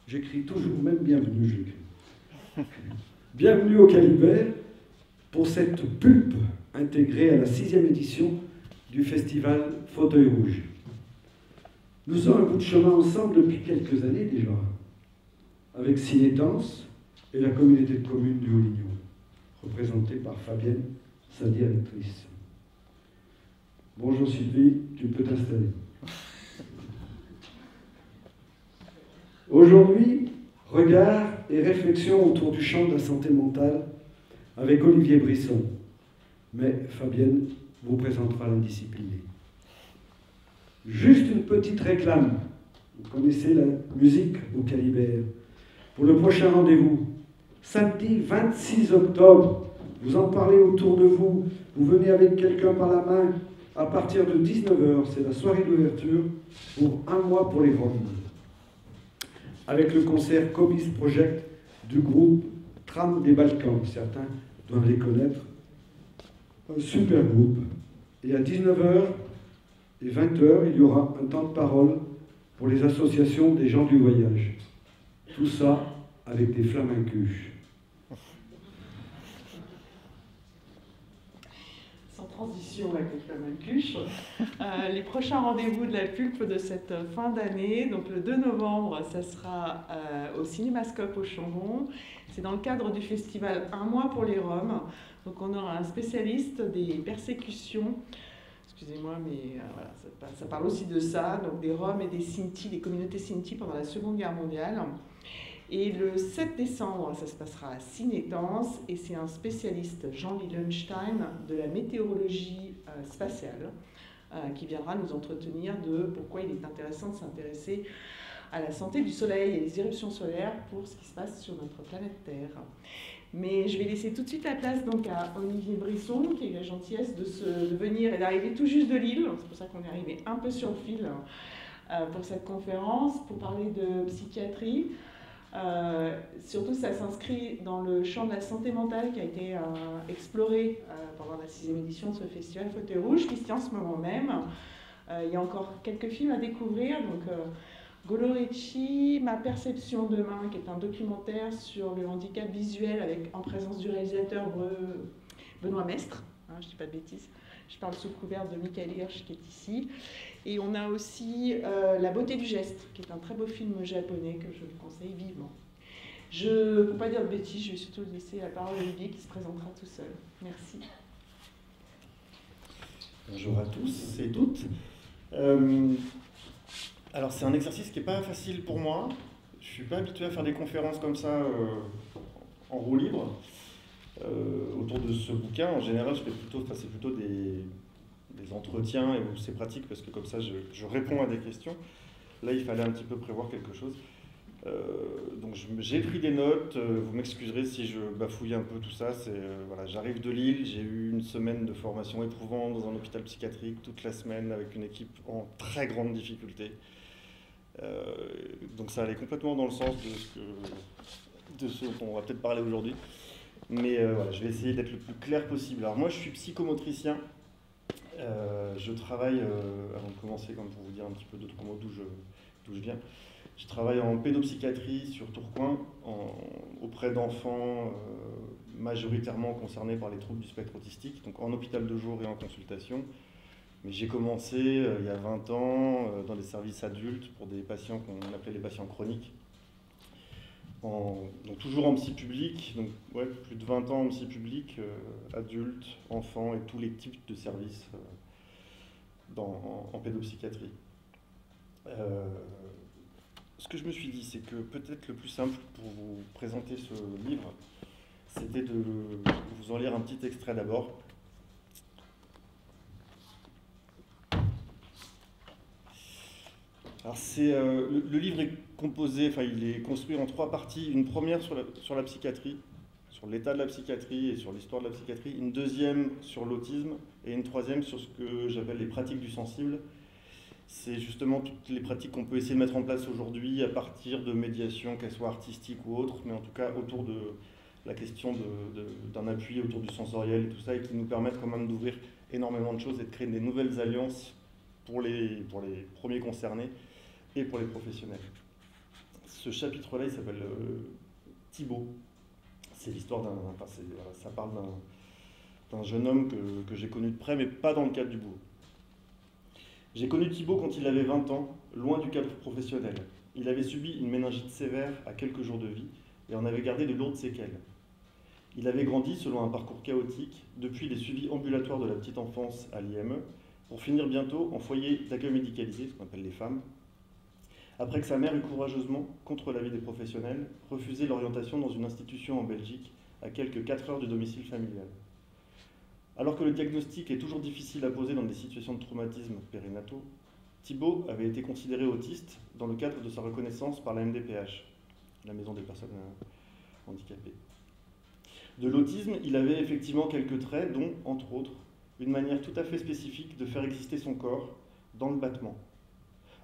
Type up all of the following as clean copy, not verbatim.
J'écris toujours, même bienvenue, j'écris. Bienvenue au Calibert pour cette pulpe intégrée à la 6e édition du festival Fauteuil Rouge. Nous sommes un bout de chemin ensemble depuis quelques années déjà, avec Cinétance et la communauté de communes du Haut-Lignon, représentée par Fabienne, sa directrice. Bonjour Sylvie, tu peux t'installer. Aujourd'hui, regard et réflexion autour du champ de la santé mentale avec Olivier Brisson. Mais Fabienne vous présentera l'indiscipliné. Juste une petite réclame. Vous connaissez la musique au Calibert. Pour le prochain rendez-vous, samedi 26 octobre, vous en parlez autour de vous, vous venez avec quelqu'un par la main, à partir de 19h, c'est la soirée d'ouverture pour un mois pour les Roms. Avec le concert Cobis Project du groupe Tram des Balkans. Certains doivent les connaître. Un super groupe. Et à 19h et 20h, il y aura un temps de parole pour les associations des gens du voyage. Tout ça avec des flamencuches. Sans transition avec les flamencuches. Les prochains rendez-vous de la pulpe de cette fin d'année, donc le 2 novembre, ça sera au Cinémascope au Chambon. C'est dans le cadre du festival Un mois pour les Roms. Donc on aura un spécialiste des persécutions. Excusez-moi, mais voilà, ça parle aussi de ça, donc des Roms et des Sinti, des communautés Sinti pendant la Seconde Guerre mondiale. Et le 7 décembre, ça se passera à Cinétance, et c'est un spécialiste, Jean Lillenstein, de la météorologie spatiale, qui viendra nous entretenir de pourquoi il est intéressant de s'intéresser à la santé du Soleil et les éruptions solaires pour ce qui se passe sur notre planète Terre. Mais je vais laisser tout de suite la place donc à Olivier Brisson, qui a eu la gentillesse de venir et d'arriver tout juste de Lille. C'est pour ça qu'on est arrivé un peu sur le fil pour cette conférence, pour parler de psychiatrie. Surtout, ça s'inscrit dans le champ de la santé mentale qui a été exploré pendant la 6e édition de ce festival Fauteuil Rouge, qui se tient en ce moment même. Il y a encore quelques films à découvrir. Donc, Golorecci, Ma perception demain, qui est un documentaire sur le handicap visuel en présence du réalisateur Benoît Mestre, hein, je ne dis pas de bêtises, je parle sous couvert de Michael Hirsch qui est ici. Et on a aussi La beauté du geste, qui est un très beau film japonais que je vous conseille vivement. Je ne peux pas dire de bêtises, je vais surtout laisser la parole à Olivier qui se présentera tout seul. Merci. Bonjour à tous et toutes. Alors c'est un exercice qui n'est pas facile pour moi. Je ne suis pas habitué à faire des conférences comme ça en roue libre. Autour de ce bouquin, en général, c'est plutôt des entretiens et où c'est pratique parce que comme ça, je réponds à des questions. Là, il fallait un petit peu prévoir quelque chose. Donc j'ai pris des notes. Vous m'excuserez si je bafouille un peu tout ça. Voilà, j'arrive de Lille, j'ai eu une semaine de formation éprouvante dans un hôpital psychiatrique toute la semaine avec une équipe en très grande difficulté. Donc ça allait complètement dans le sens de ce dont on va peut-être parler aujourd'hui. Mais voilà, je vais essayer d'être le plus clair possible. Alors moi, je suis psychomotricien. Je travaille, avant de commencer, comme pour vous dire un petit peu 2-3 mots d'où je viens, je travaille en pédopsychiatrie sur Tourcoing, auprès d'enfants majoritairement concernés par les troubles du spectre autistique, donc en hôpital de jour et en consultation. Mais j'ai commencé il y a 20 ans dans des services adultes pour des patients qu'on appelait les patients chroniques. Donc toujours en psy public, donc ouais, plus de 20 ans en psy public, adultes, enfants et tous les types de services en pédopsychiatrie. Ce que je me suis dit, c'est que peut-être le plus simple pour vous présenter ce livre, c'était de vous en lire un petit extrait d'abord. Alors le livre est composé, il est construit en 3 parties. Une première sur la psychiatrie, sur l'état de la psychiatrie et sur l'histoire de la psychiatrie. Une deuxième sur l'autisme et une troisième sur ce que j'appelle les pratiques du sensible. C'est justement toutes les pratiques qu'on peut essayer de mettre en place aujourd'hui à partir de médiations, qu'elles soient artistiques ou autres, mais en tout cas autour de la question d'un appui autour du sensoriel et tout ça, et qui nous permettent quand même d'ouvrir énormément de choses et de créer des nouvelles alliances pour les premiers concernés et pour les professionnels. Ce chapitre-là, il s'appelle Thibaut. C'est l'histoire ça parle d'un jeune homme que j'ai connu de près, mais pas dans le cadre du boulot. J'ai connu Thibaut quand il avait 20 ans, loin du cadre professionnel. Il avait subi une méningite sévère à quelques jours de vie et en avait gardé de lourdes séquelles. Il avait grandi selon un parcours chaotique, depuis les suivis ambulatoires de la petite enfance à l'IME, pour finir bientôt en foyer d'accueil médicalisé, ce qu'on appelle les femmes, après que sa mère eut courageusement, contre l'avis des professionnels, refusé l'orientation dans une institution en Belgique, à quelques 4 heures du domicile familial. Alors que le diagnostic est toujours difficile à poser dans des situations de traumatisme périnataux, Thibaut avait été considéré autiste dans le cadre de sa reconnaissance par la MDPH, la Maison des personnes handicapées. De l'autisme, il avait effectivement quelques traits, dont, entre autres, une manière tout à fait spécifique de faire exister son corps dans le battement,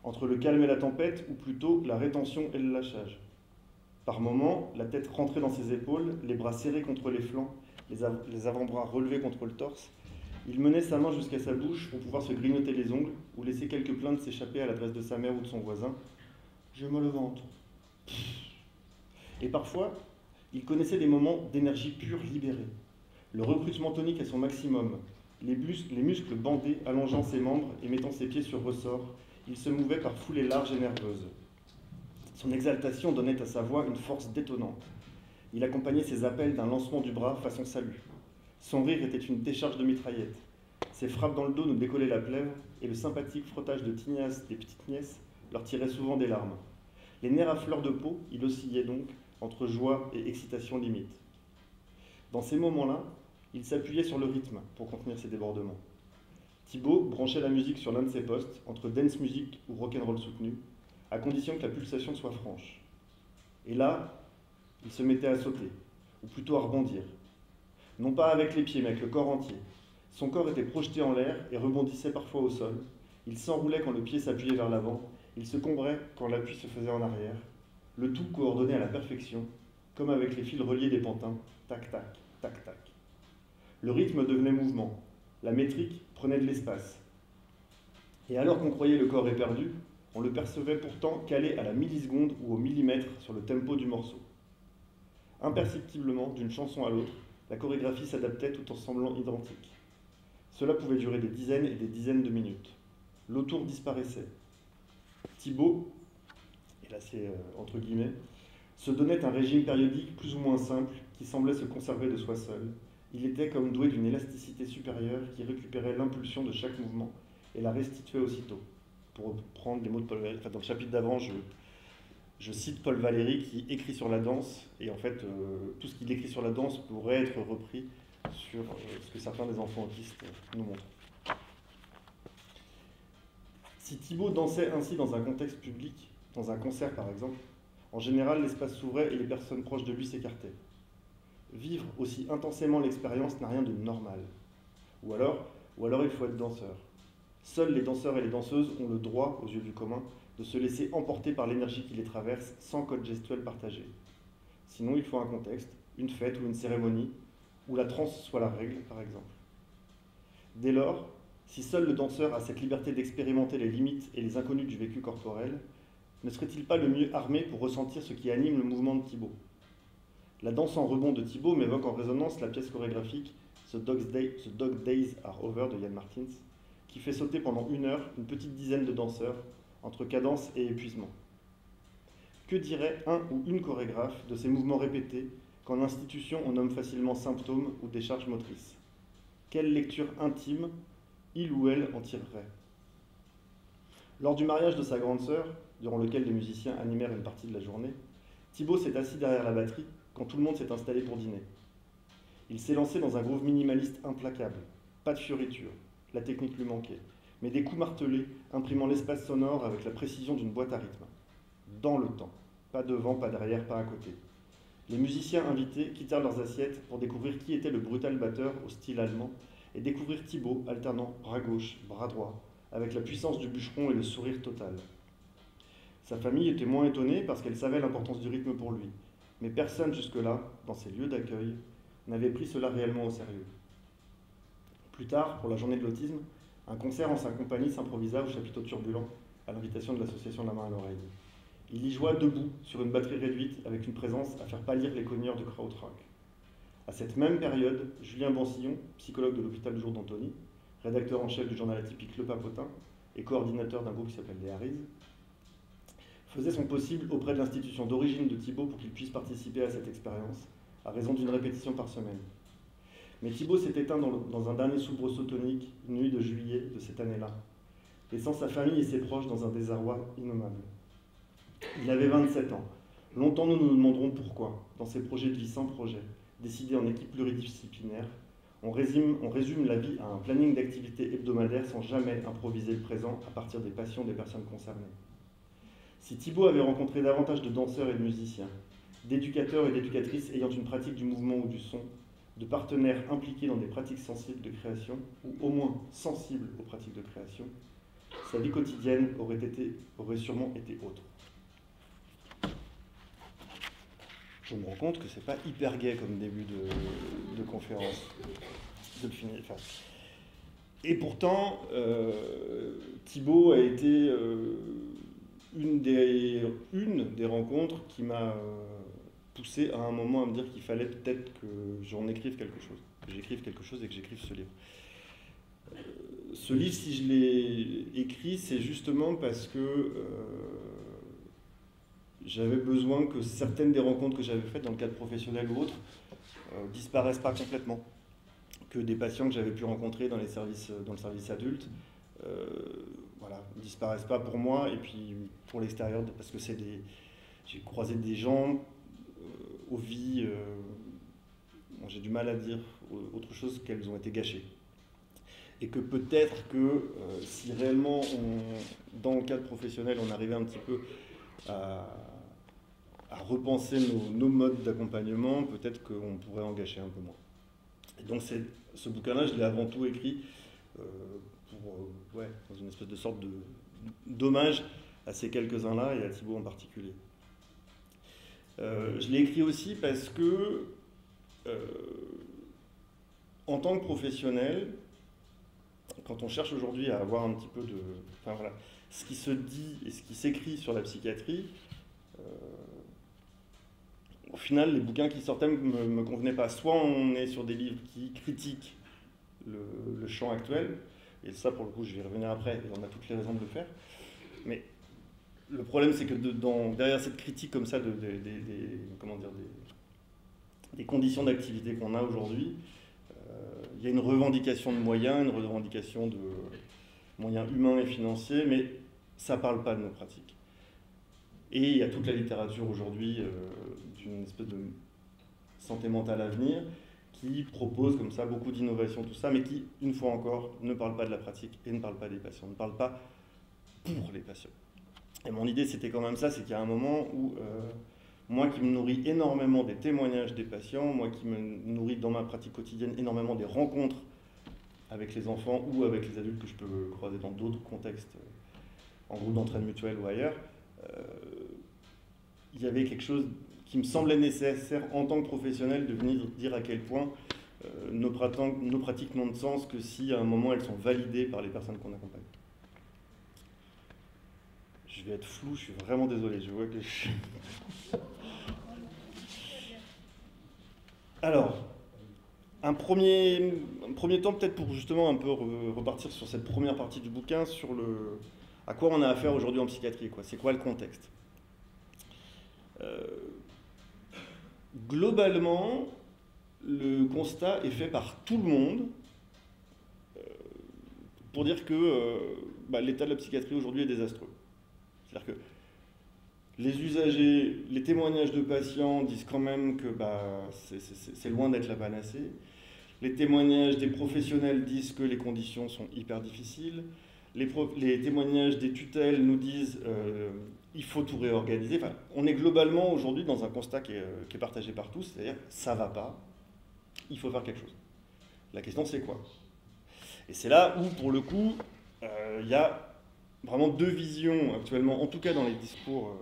entre le calme et la tempête, ou plutôt la rétention et le lâchage. Par moments, la tête rentrée dans ses épaules, les bras serrés contre les flancs, les avant-bras relevés contre le torse, il menait sa main jusqu'à sa bouche pour pouvoir se grignoter les ongles ou laisser quelques plaintes s'échapper à l'adresse de sa mère ou de son voisin. « J'ai mal au ventre. » Et parfois, il connaissait des moments d'énergie pure libérée. Le recrutement tonique à son maximum, les muscles bandés allongeant ses membres et mettant ses pieds sur ressort, il se mouvait par foulées larges et nerveuses. Son exaltation donnait à sa voix une force détonnante. Il accompagnait ses appels d'un lancement du bras façon salut. Son rire était une décharge de mitraillette. Ses frappes dans le dos nous décollaient la plèvre, et le sympathique frottage de tignasses des petites nièces leur tirait souvent des larmes. Les nerfs à fleur de peau, il oscillait donc entre joie et excitation limite. Dans ces moments-là, il s'appuyait sur le rythme pour contenir ses débordements. Thibaut branchait la musique sur l'un de ses postes, entre dance music ou rock'n'roll soutenu, à condition que la pulsation soit franche. Et là, il se mettait à sauter, ou plutôt à rebondir. Non pas avec les pieds, mais avec le corps entier. Son corps était projeté en l'air et rebondissait parfois au sol. Il s'enroulait quand le pied s'appuyait vers l'avant, il se combrait quand l'appui se faisait en arrière, le tout coordonné à la perfection, comme avec les fils reliés des pantins, tac-tac, tac-tac. Le rythme devenait mouvement, la métrique prenait de l'espace. Et alors qu'on croyait le corps éperdu, on le percevait pourtant calé à la milliseconde ou au millimètre sur le tempo du morceau. Imperceptiblement, d'une chanson à l'autre, la chorégraphie s'adaptait tout en semblant identique. Cela pouvait durer des dizaines et des dizaines de minutes. L'autour disparaissait. Thibaut, et là c'est entre guillemets, se donnait un régime périodique plus ou moins simple qui semblait se conserver de soi seul. Il était comme doué d'une élasticité supérieure qui récupérait l'impulsion de chaque mouvement et la restituait aussitôt. Pour reprendre les mots de Paul Valéry, enfin, dans le chapitre d'avant, je cite Paul Valéry qui écrit sur la danse, et en fait, tout ce qu'il écrit sur la danse pourrait être repris sur ce que certains des enfants autistes nous montrent. Si Thibaut dansait ainsi dans un contexte public, dans un concert par exemple, en général l'espace s'ouvrait et les personnes proches de lui s'écartaient. Vivre aussi intensément l'expérience n'a rien de normal. Ou alors il faut être danseur. Seuls les danseurs et les danseuses ont le droit, aux yeux du commun, de se laisser emporter par l'énergie qui les traverse sans code gestuel partagé. Sinon, il faut un contexte, une fête ou une cérémonie, où la transe soit la règle, par exemple. Dès lors, si seul le danseur a cette liberté d'expérimenter les limites et les inconnus du vécu corporel, ne serait-il pas le mieux armé pour ressentir ce qui anime le mouvement de Thibaut? La danse en rebond de Thibaut m'évoque en résonance la pièce chorégraphique The Dog Days Are Over de Yann Martins, qui fait sauter pendant 1 heure une petite dizaine de danseurs, entre cadence et épuisement. Que dirait un ou une chorégraphe de ces mouvements répétés qu'en institution on nomme facilement symptômes ou décharges motrices? Quelle lecture intime il ou elle en tirerait? Lors du mariage de sa grande sœur, durant lequel les musiciens animèrent une partie de la journée, Thibaut s'est assis derrière la batterie quand tout le monde s'est installé pour dîner. Il s'est lancé dans un groove minimaliste implacable, pas de fioritures, la technique lui manquait, mais des coups martelés, imprimant l'espace sonore avec la précision d'une boîte à rythme. Dans le temps, pas devant, pas derrière, pas à côté. Les musiciens invités quittèrent leurs assiettes pour découvrir qui était le brutal batteur au style allemand et découvrir Thibaut alternant bras gauche, bras droit, avec la puissance du bûcheron et le sourire total. Sa famille était moins étonnée parce qu'elle savait l'importance du rythme pour lui, mais personne jusque-là, dans ces lieux d'accueil, n'avait pris cela réellement au sérieux. Plus tard, pour la journée de l'autisme, un concert en sa compagnie s'improvisa au chapiteau turbulent, à l'invitation de l'association La Main à l'oreille. Il y joua debout sur une batterie réduite avec une présence à faire pâlir les cogneurs de krautrock. À cette même période, Julien Bansillon, psychologue de l'hôpital du jour d'Antony, rédacteur en chef du journal atypique Le Papotin et coordinateur d'un groupe qui s'appelle les Harris, faisait son possible auprès de l'institution d'origine de Thibaut pour qu'il puisse participer à cette expérience, à raison d'une répétition par semaine. Mais Thibaut s'est éteint dans un dernier soubresaut tonique, une nuit de juillet de cette année-là, laissant sa famille et ses proches dans un désarroi innommable. Il avait 27 ans. Longtemps nous nous demanderons pourquoi, dans ces projets de vie sans projet, décidés en équipe pluridisciplinaire, on résume la vie à un planning d'activités hebdomadaires sans jamais improviser le présent à partir des passions des personnes concernées. Si Thibaut avait rencontré davantage de danseurs et de musiciens, d'éducateurs et d'éducatrices ayant une pratique du mouvement ou du son, de partenaires impliqués dans des pratiques sensibles de création, ou au moins sensibles aux pratiques de création, sa vie quotidienne aurait sûrement été autre. Je me rends compte que c'est pas hyper gai comme début de conférence, de le finir. Enfin, et pourtant, Thibaut a été une des rencontres qui m'a poussé à un moment à me dire qu'il fallait peut-être que j'en écrive quelque chose, que j'écrive quelque chose et que j'écrive ce livre. Ce livre, si je l'ai écrit, c'est justement parce que j'avais besoin que certaines des rencontres que j'avais faites dans le cadre professionnel ou autre disparaissent pas complètement. Que des patients que j'avais pu rencontrer dans le service adulte disparaissent pas pour moi et puis pour l'extérieur, parce que j'ai croisé des gens aux vies, j'ai du mal à dire autre chose qu'elles ont été gâchées. Et que peut-être que si réellement, dans le cadre professionnel, on arrivait un petit peu à repenser nos modes d'accompagnement, peut-être qu'on pourrait en gâcher un peu moins. Et donc ce bouquin-là, je l'ai avant tout écrit dans une espèce de sorte d'hommage à ces quelques-uns-là et à Thibaut en particulier. Je l'ai écrit aussi parce que, en tant que professionnel, quand on cherche aujourd'hui à avoir un petit peu ce qui se dit et ce qui s'écrit sur la psychiatrie, au final, les bouquins qui sortaient ne me convenaient pas. Soit on est sur des livres qui critiquent le champ actuel, et ça, pour le coup, je vais y revenir après, et on a toutes les raisons de le faire. Mais le problème, c'est que derrière cette critique comme ça des conditions d'activité qu'on a aujourd'hui, il y a une revendication de moyens, une revendication de moyens humains et financiers, mais ça ne parle pas de nos pratiques. Et il y a toute la littérature aujourd'hui d'une espèce de santé mentale à venir qui propose comme ça beaucoup d'innovations, tout ça, mais qui, une fois encore, ne parle pas de la pratique et ne parle pas des patients, ne parle pas pour les patients. Et mon idée, c'était quand même ça, c'est qu'il y a un moment où moi qui me nourris énormément des témoignages des patients, moi qui me nourris dans ma pratique quotidienne énormément des rencontres avec les enfants ou avec les adultes que je peux croiser dans d'autres contextes, en groupe d'entraide mutuelle ou ailleurs, il y avait quelque chose qui me semblait nécessaire en tant que professionnel de venir dire à quel point nos pratiques n'ont de sens que si à un moment elles sont validées par les personnes qu'on accompagne. Je vais être flou, je suis vraiment désolé, je vois que Alors, un premier temps peut-être pour justement un peu repartir sur cette première partie du bouquin, sur à quoi on a affaire aujourd'hui en psychiatrie, c'est quoi le contexte. Globalement, le constat est fait par tout le monde pour dire que l'état de la psychiatrie aujourd'hui est désastreux. C'est-à-dire que les usagers, les témoignages de patients disent quand même que c'est loin d'être la panacée. Les témoignages des professionnels disent que les conditions sont hyper difficiles. Les témoignages des tutelles nous disent il faut tout réorganiser. Enfin, on est globalement aujourd'hui dans un constat qui est partagé par tous, c'est-à-dire ça va pas, il faut faire quelque chose. La question c'est quoi? Et c'est là où pour le coup il y a vraiment deux visions actuellement, en tout cas dans les discours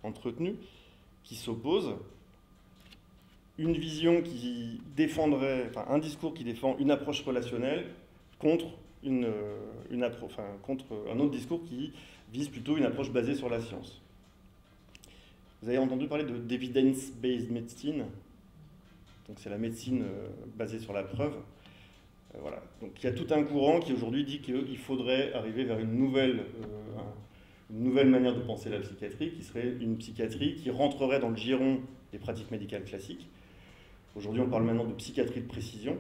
entretenus, qui s'opposent. Une vision qui défendrait, un discours qui défend une approche relationnelle contre contre un autre discours qui vise plutôt une approche basée sur la science. Vous avez entendu parler d'evidence-based medicine. Donc c'est la médecine basée sur la preuve. Voilà. Donc il y a tout un courant qui aujourd'hui dit qu'il faudrait arriver vers une nouvelle manière de penser la psychiatrie, qui serait une psychiatrie qui rentrerait dans le giron des pratiques médicales classiques. Aujourd'hui, on parle maintenant de psychiatrie de précision.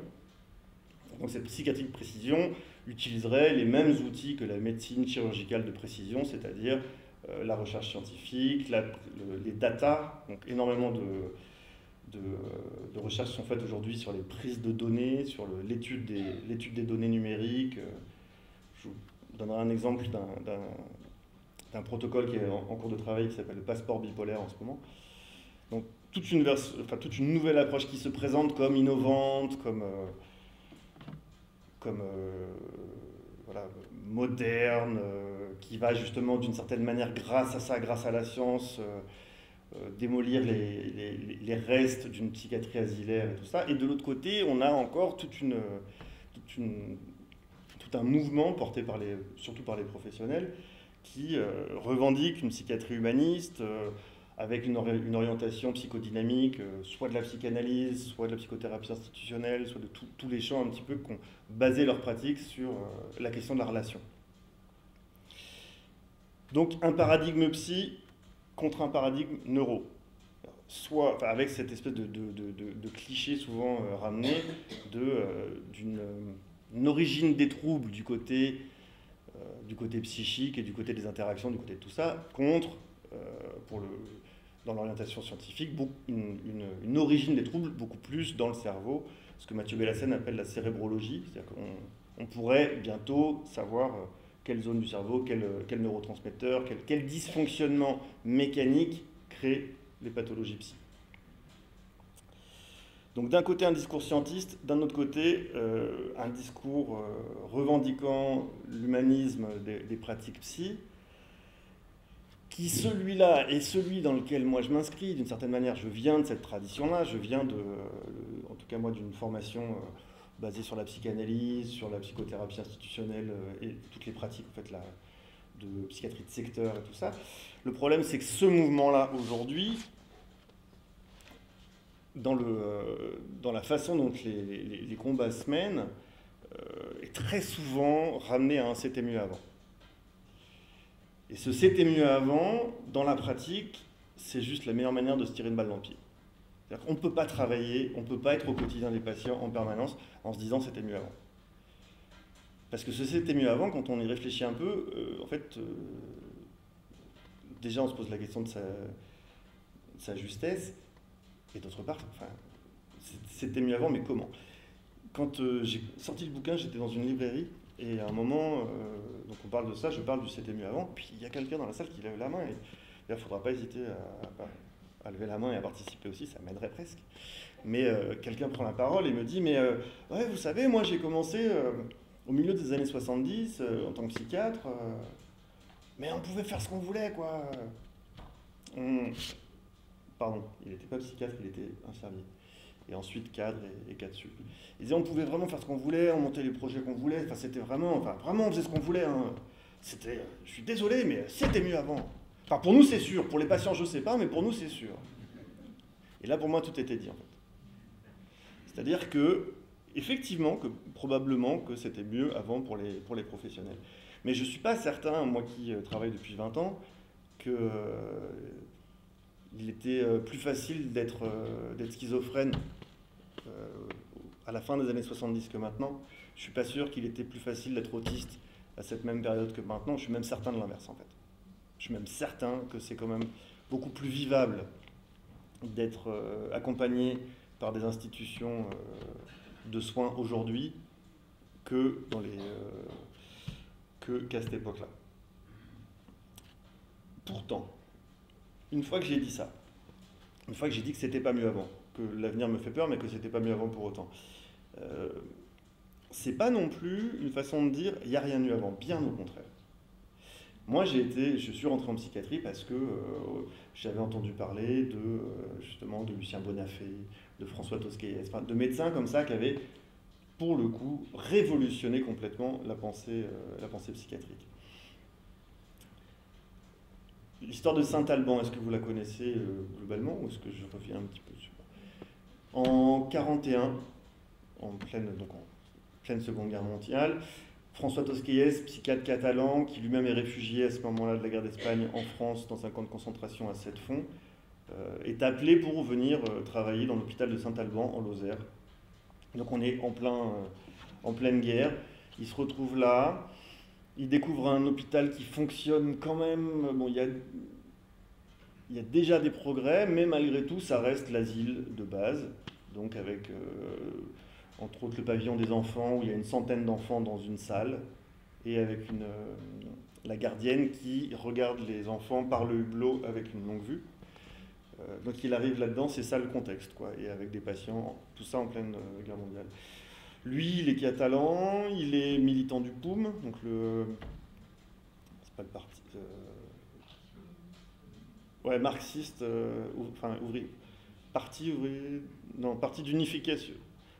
Donc cette psychiatrie de précision utiliserait les mêmes outils que la médecine chirurgicale de précision, c'est-à-dire la recherche scientifique, les data. Donc énormément de recherches sont faites aujourd'hui sur les prises de données, sur l'étude des données numériques. Je vous donnerai un exemple d'un protocole qui est en cours de travail qui s'appelle le passeport bipolaire en ce moment. Donc toute une nouvelle approche qui se présente comme innovante, comme voilà, moderne, qui va justement d'une certaine manière, grâce à la science, démolir les restes d'une psychiatrie asilaire et tout ça. Et de l'autre côté, on a encore tout un mouvement porté surtout par les professionnels qui revendique une psychiatrie humaniste avec une orientation psychodynamique, soit de la psychanalyse, soit de la psychothérapie institutionnelle, soit de tous les champs un petit peu qui ont basé leur pratique sur la question de la relation. Donc un paradigme psy contre un paradigme neuro. Soit avec cette espèce de cliché souvent ramené d'une une des troubles du côté psychique et du côté des interactions, du côté de tout ça, contre, dans l'orientation scientifique, une origine des troubles beaucoup plus dans le cerveau, ce que Mathieu Bellassène appelle la cérébrologie, c'est-à-dire qu'on pourrait bientôt savoir quelle zone du cerveau, quel neurotransmetteur, quel dysfonctionnement mécanique crée les pathologies psy. Donc d'un côté un discours scientiste, d'un autre côté un discours revendiquant l'humanisme des pratiques psy, qui celui-là est celui dans lequel moi je m'inscris. D'une certaine manière, je viens de cette tradition-là, je viens en tout cas moi, d'une formation basée sur la psychanalyse, sur la psychothérapie institutionnelle et toutes les pratiques en fait, de psychiatrie de secteur et tout ça. Le problème, c'est que ce mouvement-là, aujourd'hui, dans la façon dont les combats se mènent, est très souvent ramené à un « c'était mieux avant ». Et ce « c'était mieux avant », dans la pratique, c'est juste la meilleure manière de se tirer une balle dans le pied. C'est-à-dire qu'on ne peut pas travailler, on ne peut pas être au quotidien des patients en permanence en se disant « c'était mieux avant ». Parce que ce « c'était mieux avant », quand on y réfléchit un peu, en fait, déjà on se pose la question de sa justesse, et d'autre part, enfin, c'était mieux avant, mais comment ? Quand j'ai sorti le bouquin, j'étais dans une librairie, et à un moment, donc on parle de ça, je parle du « c'était mieux avant », puis il y a quelqu'un dans la salle qui lève la main, et il ne faudra pas hésiter à lever la main et à participer aussi, ça m'aiderait presque. Mais quelqu'un prend la parole et me dit « mais ouais, vous savez, moi j'ai commencé au milieu des années 70 en tant que psychiatre, mais on pouvait faire ce qu'on voulait, quoi. » Pardon, il n'était pas psychiatre, il était infirmier. Et ensuite cadre et cadre sup. Il disait on pouvait vraiment faire ce qu'on voulait, on montait les projets qu'on voulait, enfin c'était vraiment on faisait ce qu'on voulait. Hein. Je suis désolé, mais c'était mieux avant. Enfin pour nous c'est sûr, pour les patients je sais pas, mais pour nous c'est sûr. Et là pour moi tout était dit en fait. C'est-à-dire que, effectivement, probablement que c'était mieux avant pour les professionnels. Mais je ne suis pas certain, moi qui travaille depuis 20 ans, que... il était plus facile d'être schizophrène à la fin des années 70 que maintenant. Je ne suis pas sûr qu'il était plus facile d'être autiste à cette même période que maintenant. Je suis même certain de l'inverse, en fait. Je suis même certain que c'est quand même beaucoup plus vivable d'être accompagné par des institutions de soins aujourd'hui qu'à cette époque-là. Pourtant, une fois que j'ai dit ça, une fois que j'ai dit que c'était pas mieux avant, que l'avenir me fait peur, mais que c'était pas mieux avant pour autant, c'est pas non plus une façon de dire il n'y a rien eu avant, bien au contraire. Moi, je suis rentré en psychiatrie parce que j'avais entendu parler justement de Lucien Bonafé, de François Tosquelles, enfin, de médecins comme ça qui avaient, pour le coup, révolutionné complètement la pensée psychiatrique. l'histoire de Saint-Alban, est-ce que vous la connaissez globalement ou est-ce que je reviens un petit peu sur... En 41, en pleine Seconde Guerre mondiale, François Tosquelles, psychiatre catalan, qui lui-même est réfugié à ce moment-là de la guerre d'Espagne en France dans un camp de concentration à Sept-Fonds, est appelé pour venir travailler dans l'hôpital de Saint-Alban en Lozère. Donc on est en pleine guerre. Il se retrouve là. Il découvre un hôpital qui fonctionne quand même. Bon, il y a déjà des progrès, mais malgré tout, ça reste l'asile de base. Donc avec, entre autres, le pavillon des enfants, où il y a une centaine d'enfants dans une salle, et avec la gardienne qui regarde les enfants par le hublot avec une longue vue. Donc il arrive là-dedans, c'est ça le contexte, quoi, et avec des patients, tout ça en pleine guerre mondiale. Lui, il est catalan, il est militant du POUM, donc c'est pas le parti... ouais, marxiste, enfin ouvrier. Parti d'unification.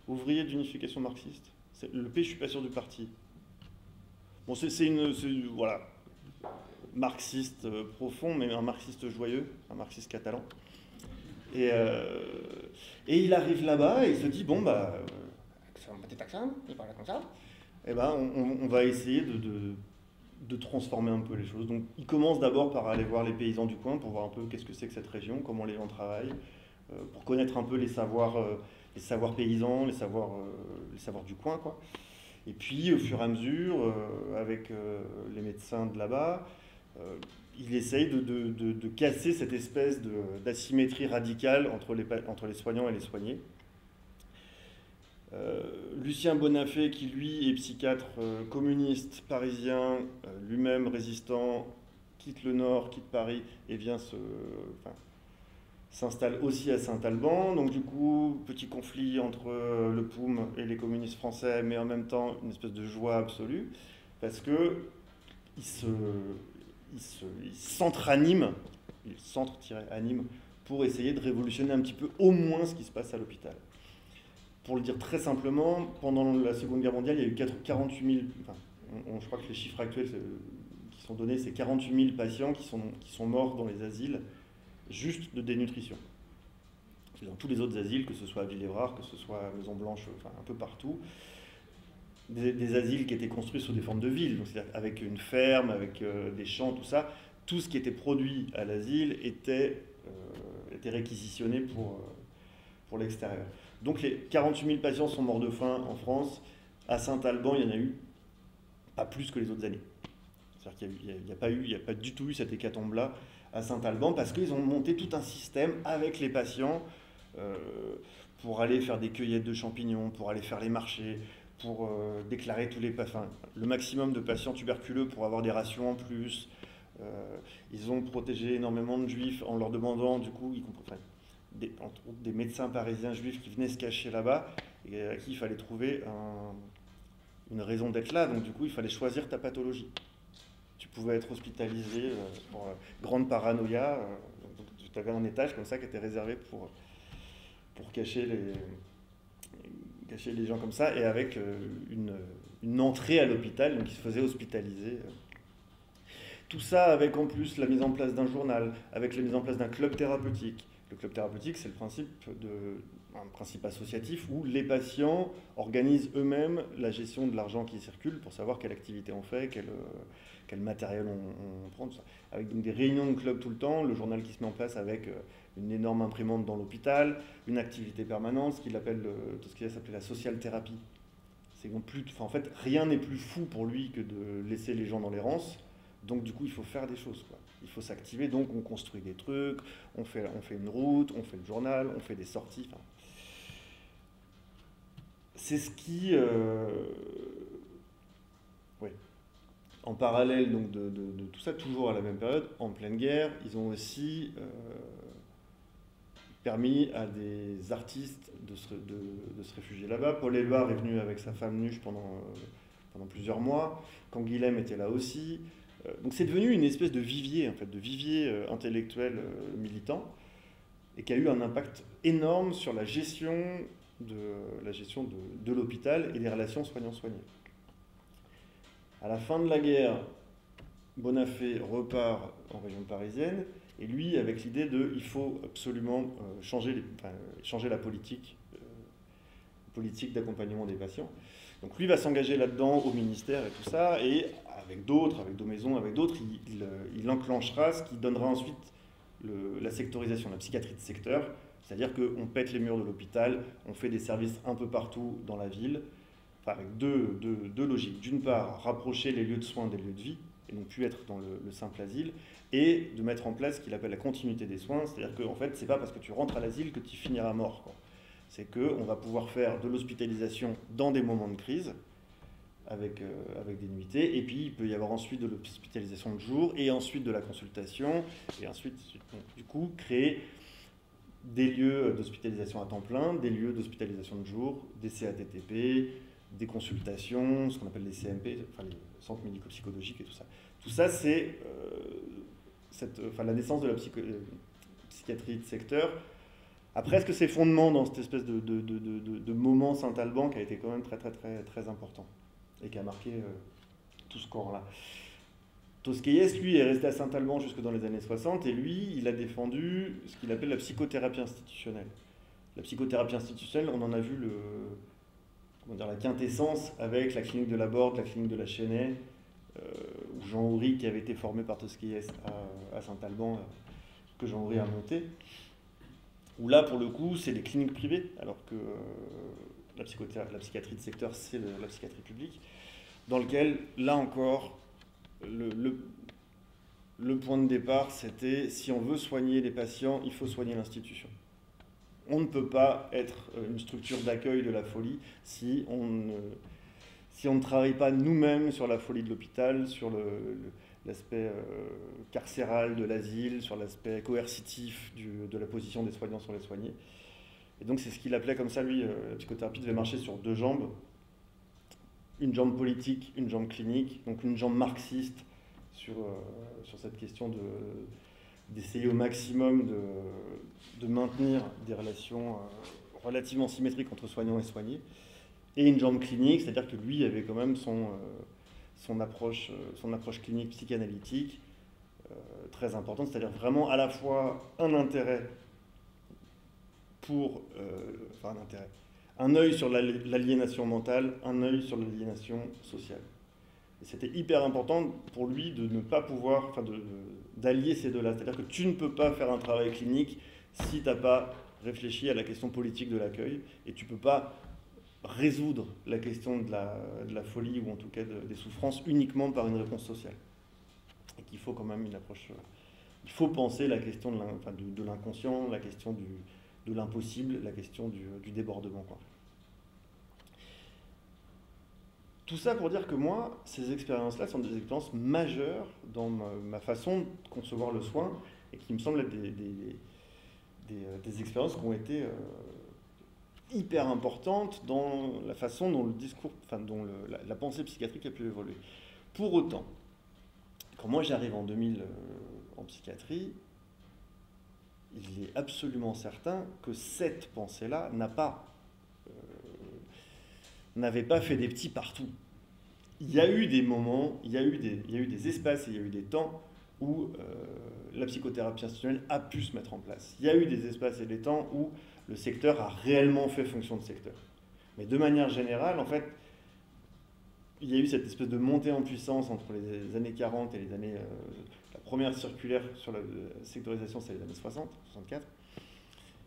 Ouvrier d'unification marxiste. Le P, je suis pas sûr du parti. Bon, voilà, marxiste profond, mais un marxiste joyeux, un marxiste catalan. Et il arrive là-bas et il se dit, bon, bah... c'est un petit accent, il parle comme ça. Et ben, on va essayer de transformer un peu les choses. Donc, il commence d'abord par aller voir les paysans du coin pour voir un peu qu'est-ce que c'est que cette région, comment les gens travaillent, pour connaître un peu les savoirs paysans, les savoirs du coin, quoi. Et puis, au fur et à mesure, avec les médecins de là-bas, il essaye de casser cette espèce d'asymétrie radicale entre les soignants et les soignés. Lucien Bonafé, qui lui est psychiatre communiste parisien, lui-même résistant, quitte le Nord, quitte Paris et s'installe aussi à Saint-Alban. Donc du coup, petit conflit entre le POUM et les communistes français, mais en même temps une espèce de joie absolue, parce que il s'entre-anime pour essayer de révolutionner un petit peu au moins ce qui se passe à l'hôpital. Pour le dire très simplement, pendant la Seconde Guerre mondiale, il y a eu 48 000, je crois que les chiffres actuels qui sont donnés, c'est 48 000 patients qui sont morts dans les asiles, juste de dénutrition. Dans tous les autres asiles, que ce soit à Ville-Évrard, que ce soit à Maison Blanche, enfin un peu partout, des asiles qui étaient construits sous des formes de villes, donc c'est-à-dire avec une ferme, avec des champs, tout ce qui était produit à l'asile était réquisitionné pour l'extérieur. Donc les 48 000 patients sont morts de faim en France. À Saint-Alban, il y en a eu pas plus que les autres années. C'est-à-dire qu'il n'y a pas du tout eu cette hécatombe-là à Saint-Alban, parce qu'ils ont monté tout un système avec les patients pour aller faire des cueillettes de champignons, pour aller faire les marchés, pour déclarer le maximum de patients tuberculeux pour avoir des rations en plus. Ils ont protégé énormément de juifs en leur demandant, du coup, entre autres des médecins parisiens juifs qui venaient se cacher là-bas et à qui il fallait trouver une raison d'être là. Donc du coup, il fallait choisir ta pathologie. Tu pouvais être hospitalisé pour grande paranoïa. Donc tu avais un étage comme ça qui était réservé pour cacher les gens comme ça, et avec une entrée à l'hôpital, donc ils se faisaient hospitaliser. Tout ça avec en plus la mise en place d'un journal, avec la mise en place d'un club thérapeutique. Le club thérapeutique, c'est un principe associatif où les patients organisent eux-mêmes la gestion de l'argent qui circule pour savoir quelle activité on fait, quel matériel on prend, tout ça. Avec donc des réunions de club tout le temps, le journal qui se met en place avec une énorme imprimante dans l'hôpital, une activité permanente, tout ce qu'il a appelé la social thérapie. En fait, rien n'est plus fou pour lui que de laisser les gens dans l'errance. Donc du coup, il faut faire des choses, quoi. Il faut s'activer, donc on construit des trucs, on fait une route, on fait le journal, on fait des sorties. C'est ce qui... En parallèle donc, de tout ça, toujours à la même période, en pleine guerre, ils ont aussi permis à des artistes de se réfugier là-bas. Paul Éluard est venu avec sa femme Nuche pendant plusieurs mois. Canguilhem était là aussi. Donc c'est devenu une espèce de vivier, intellectuel militant, et qui a eu un impact énorme sur la gestion de l'hôpital et des relations soignants-soignés. À la fin de la guerre, Bonafé repart en région parisienne, et lui avec l'idée de il faut absolument changer la politique d'accompagnement des patients. Donc lui va s'engager là-dedans au ministère et tout ça, et avec d'autres, avec Daumaison, avec d'autres, il enclenchera ce qui donnera ensuite la sectorisation, la psychiatrie de secteur, c'est-à-dire qu'on pète les murs de l'hôpital, on fait des services un peu partout dans la ville, avec deux logiques. D'une part, rapprocher les lieux de soins des lieux de vie, et non plus être dans le simple asile, et de mettre en place ce qu'il appelle la continuité des soins, c'est-à-dire qu'en fait, c'est pas parce que tu rentres à l'asile que tu finiras mort, quoi. C'est qu'on va pouvoir faire de l'hospitalisation dans des moments de crise, avec des nuitées, et puis il peut y avoir ensuite de l'hospitalisation de jour, et ensuite de la consultation, et ensuite, du coup, créer des lieux d'hospitalisation à temps plein, des lieux d'hospitalisation de jour, des CATTP, des consultations, ce qu'on appelle les CMP, enfin les centres médico-psychologiques et tout ça. Tout ça, c'est la naissance de la psychiatrie de secteur. Après, est-ce que c'est fondement dans cette espèce de moment Saint-Alban qui a été quand même très, très, très, très important et qui a marqué tout ce corps-là. Tosquelles, lui, est resté à Saint-Alban jusque dans les années 60, et lui, il a défendu ce qu'il appelle la psychothérapie institutionnelle. La psychothérapie institutionnelle, on en a vu la quintessence avec la clinique de la Borde, la clinique de la Chênaie, où Jean Houry, qui avait été formé par Tosquelles à Saint-Alban, que Jean Houry a monté, où là, pour le coup, c'est des cliniques privées, alors que la psychiatrie de secteur, c'est la psychiatrie publique, dans lequel, là encore, le point de départ, c'était si on veut soigner les patients, il faut soigner l'institution. On ne peut pas être une structure d'accueil de la folie si on ne travaille pas nous-mêmes sur la folie de l'hôpital, sur l'aspect carcéral de l'asile, sur l'aspect coercitif de la position des soignants sur les soignés. Et donc c'est ce qu'il appelait comme ça, lui, la psychothérapie devait marcher sur deux jambes. Une jambe politique, une jambe clinique, donc une jambe marxiste sur cette question d'essayer au maximum de maintenir des relations relativement symétriques entre soignants et soignés, et une jambe clinique, c'est-à-dire que lui avait quand même son approche clinique psychanalytique très importante, c'est-à-dire vraiment à la fois un intérêt un œil sur l'aliénation mentale, un œil sur l'aliénation sociale. Et c'était hyper important pour lui de ne pas pouvoir, d'allier ces deux-là. C'est-à-dire que tu ne peux pas faire un travail clinique si tu n'as pas réfléchi à la question politique de l'accueil, et tu ne peux pas résoudre la question de la folie, ou en tout cas des souffrances, uniquement par une réponse sociale. Et qu'il faut quand même une approche... Il faut penser la question de l'inconscient, la question de l'impossible, la question du débordement, quoi. Tout ça pour dire que moi, ces expériences-là sont des expériences majeures dans ma façon de concevoir le soin, et qui me semblent être des expériences qui ont été hyper importantes dans la façon dont le discours, dont la pensée psychiatrique a pu évoluer. Pour autant, quand moi j'arrive en 2000 en psychiatrie, il est absolument certain que cette pensée-là n'avait pas fait des petits partout. Il y a eu des moments, il y a eu des espaces, et il y a eu des temps où la psychothérapie institutionnelle a pu se mettre en place. Il y a eu des espaces et des temps où le secteur a réellement fait fonction de secteur. Mais de manière générale, en fait, il y a eu cette espèce de montée en puissance entre les années 40 et les années... la première circulaire sur la sectorisation, c'est les années 60, 64.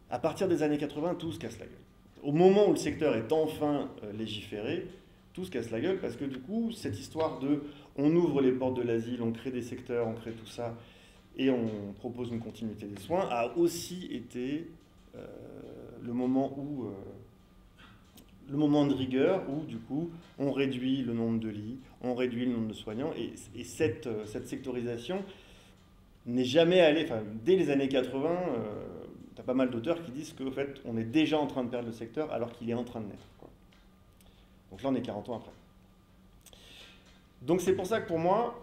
À partir des années 80, tout se casse la gueule. Au moment où le secteur est enfin légiféré, tout se casse la gueule, parce que du coup, cette histoire de on ouvre les portes de l'asile, on crée des secteurs, on crée tout ça, et on propose une continuité des soins, a aussi été le moment de rigueur où, du coup, on réduit le nombre de lits, on réduit le nombre de soignants, et cette sectorisation n'est jamais allée... Dès les années 80, tu as pas mal d'auteurs qui disent qu'en fait, on est déjà en train de perdre le secteur alors qu'il est en train de naître, quoi. Donc là, on est 40 ans après. Donc c'est pour ça que pour moi,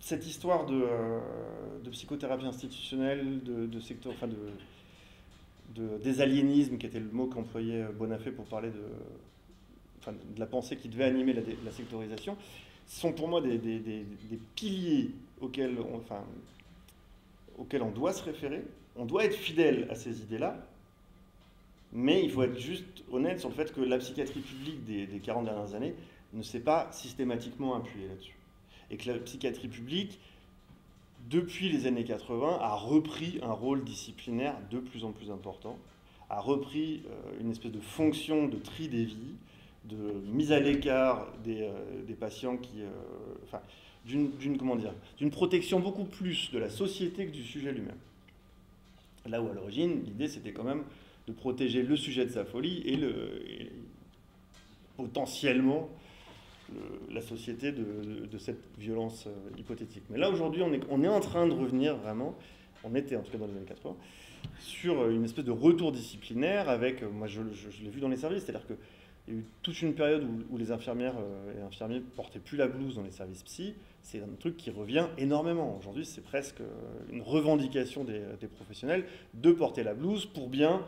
cette histoire de psychothérapie institutionnelle, de secteur... des aliénismes, qui était le mot qu'employait Bonafé pour parler de la pensée qui devait animer la sectorisation, sont pour moi des piliers auxquels on doit se référer. On doit être fidèle à ces idées-là, mais il faut être juste honnête sur le fait que la psychiatrie publique des 40 dernières années ne s'est pas systématiquement appuyée là-dessus. Et que la psychiatrie publique, depuis les années 80, a repris un rôle disciplinaire de plus en plus important, a repris une espèce de fonction de tri des vies, de mise à l'écart des patients d'une protection beaucoup plus de la société que du sujet lui-même. Là où à l'origine, l'idée c'était quand même de protéger le sujet de sa folie et potentiellement la société de cette violence hypothétique. Mais là aujourd'hui, on est en train de revenir vraiment, on était en tout cas dans les années 80, sur une espèce de retour disciplinaire avec, moi je l'ai vu dans les services, c'est-à-dire qu'il y a eu toute une période où les infirmières et infirmiers ne portaient plus la blouse dans les services psy. C'est un truc qui revient énormément. Aujourd'hui, c'est presque une revendication des professionnels de porter la blouse pour bien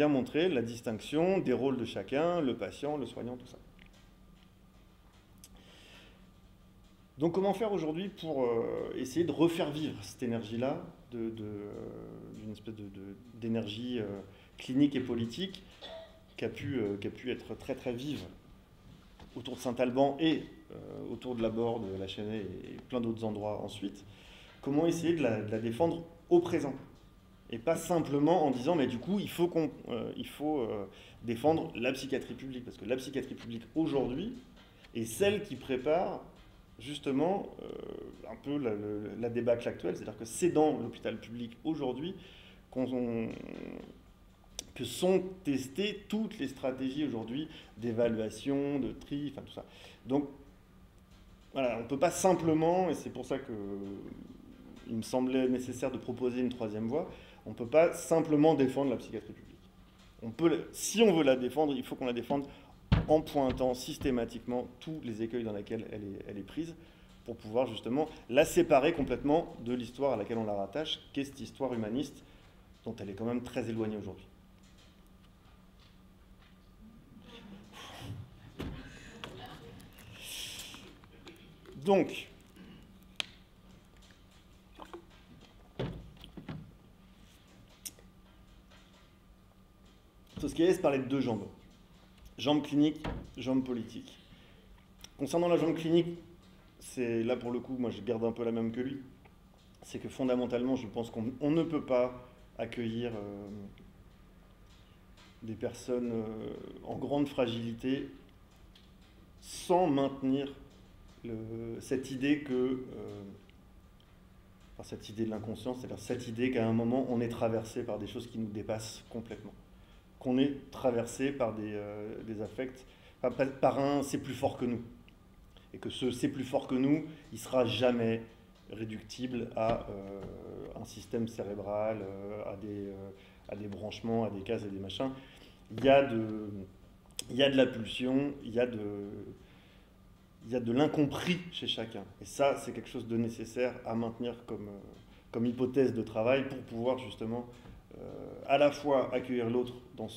montrer la distinction des rôles de chacun, le patient, le soignant, tout ça. Donc comment faire aujourd'hui pour essayer de refaire vivre cette énergie-là, d'une espèce d'énergie clinique et politique qui a pu être très très vive autour de Saint-Alban et autour de la Borde, de la Chênaie et plein d'autres endroits ensuite. Comment essayer de la défendre au présent et pas simplement en disant mais du coup il faut défendre la psychiatrie publique, parce que la psychiatrie publique aujourd'hui est celle qui prépare justement un peu la débâcle actuelle, c'est-à-dire que c'est dans l'hôpital public aujourd'hui que sont testées toutes les stratégies aujourd'hui d'évaluation, de tri, enfin tout ça. Donc voilà, on ne peut pas simplement, et c'est pour ça qu'il me semblait nécessaire de proposer une troisième voie, on ne peut pas simplement défendre la psychiatrie publique. Si on veut la défendre, il faut qu'on la défende en pointant systématiquement tous les écueils dans lesquels elle est prise, pour pouvoir justement la séparer complètement de l'histoire à laquelle on la rattache, qu'est cette histoire humaniste dont elle est quand même très éloignée aujourd'hui. Donc, Tosquelles parlait de deux jambes. Jambe clinique, jambe politique. Concernant la jambe clinique, c'est là pour le coup, moi je garde un peu la même que lui. C'est que fondamentalement, je pense qu'on ne peut pas accueillir des personnes en grande fragilité sans maintenir cette idée cette idée de l'inconscience, c'est-à-dire cette idée qu'à un moment on est traversé par des choses qui nous dépassent complètement, qu'on est traversé par des affects, par un c'est plus fort que nous, et que ce c'est plus fort que nous, il sera jamais réductible à un système cérébral, à des branchements, à des cases et des machins. Il y a de la pulsion, il y a de l'incompris chez chacun. Et ça, c'est quelque chose de nécessaire à maintenir comme hypothèse de travail pour pouvoir justement à la fois accueillir l'autre dans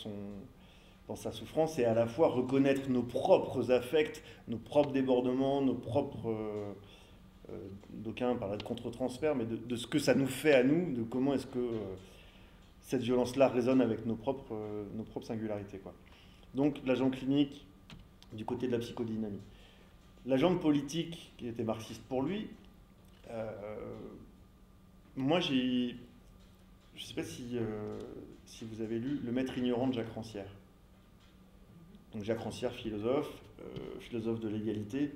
sa souffrance et à la fois reconnaître nos propres affects, nos propres débordements, nos propres... d'aucuns parlent de contre-transfert, mais de ce que ça nous fait à nous, de comment est-ce que cette violence-là résonne avec nos propres singularités, quoi. Donc la jambe clinique du côté de la psychodynamie. La jambe politique, qui était marxiste pour lui, moi je ne sais pas si vous avez lu Le Maître ignorant de Jacques Rancière. Donc Jacques Rancière, philosophe de l'égalité.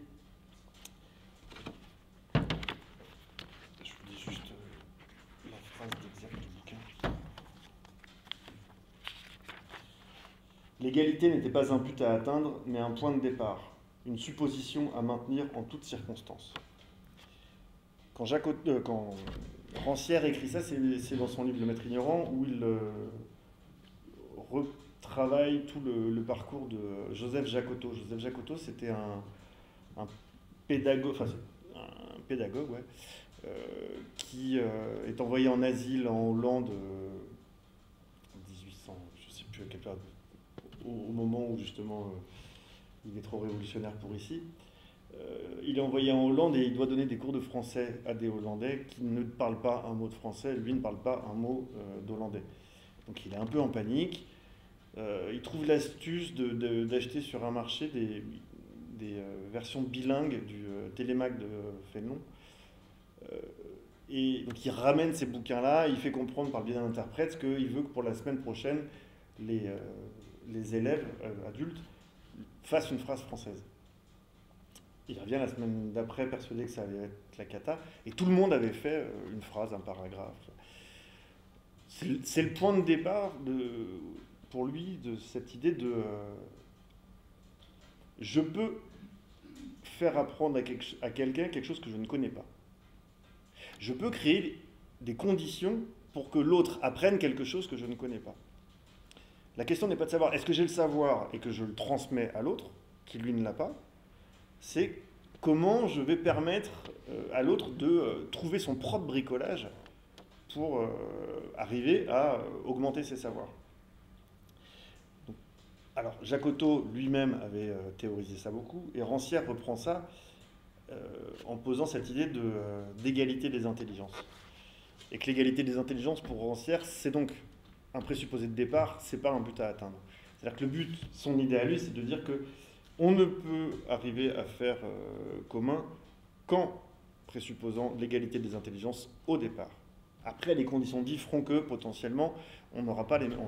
Je vous dis juste la phrase exacte du bouquin. L'égalité n'était pas un but à atteindre, mais un point de départ, une supposition à maintenir en toutes circonstances. Quand Rancière écrit ça, c'est dans son livre Le Maître ignorant, où il retravaille tout le parcours de Joseph Jacotot. Joseph Jacotot, c'était un pédagogue, qui est envoyé en asile en Hollande en 1800, je ne sais plus à quelle période, au moment où justement il est trop révolutionnaire pour ici. il est envoyé en Hollande et il doit donner des cours de français à des Hollandais qui ne parlent pas un mot de français, lui ne parle pas un mot d'hollandais. Donc il est un peu en panique. Il trouve l'astuce d'acheter sur un marché des versions bilingues du Télémac de Fénelon. Et donc il ramène ces bouquins-là, il fait comprendre par le biais d'un interprète qu'il veut que pour la semaine prochaine, les élèves adultes fassent une phrase française. Il revient la semaine d'après persuadé que ça allait être la cata, et tout le monde avait fait une phrase, un paragraphe. C'est le point de départ pour lui de cette idée de je peux faire apprendre à quelqu'un quelque chose que je ne connais pas. Je peux créer des conditions pour que l'autre apprenne quelque chose que je ne connais pas. La question n'est pas de savoir est-ce que j'ai le savoir et que je le transmets à l'autre, qui lui ne l'a pas, c'est comment je vais permettre à l'autre de trouver son propre bricolage pour arriver à augmenter ses savoirs. Alors, Jacotot lui-même avait théorisé ça beaucoup, et Rancière reprend ça en posant cette idée d'égalité des intelligences. Et que l'égalité des intelligences, pour Rancière, c'est donc un présupposé de départ, c'est pas un but à atteindre. C'est-à-dire que le but, son idée à lui, c'est de dire que on ne peut arriver à faire commun qu'en présupposant l'égalité des intelligences au départ. Après, les conditions de vie feront que, potentiellement, on n'aura pas les mêmes...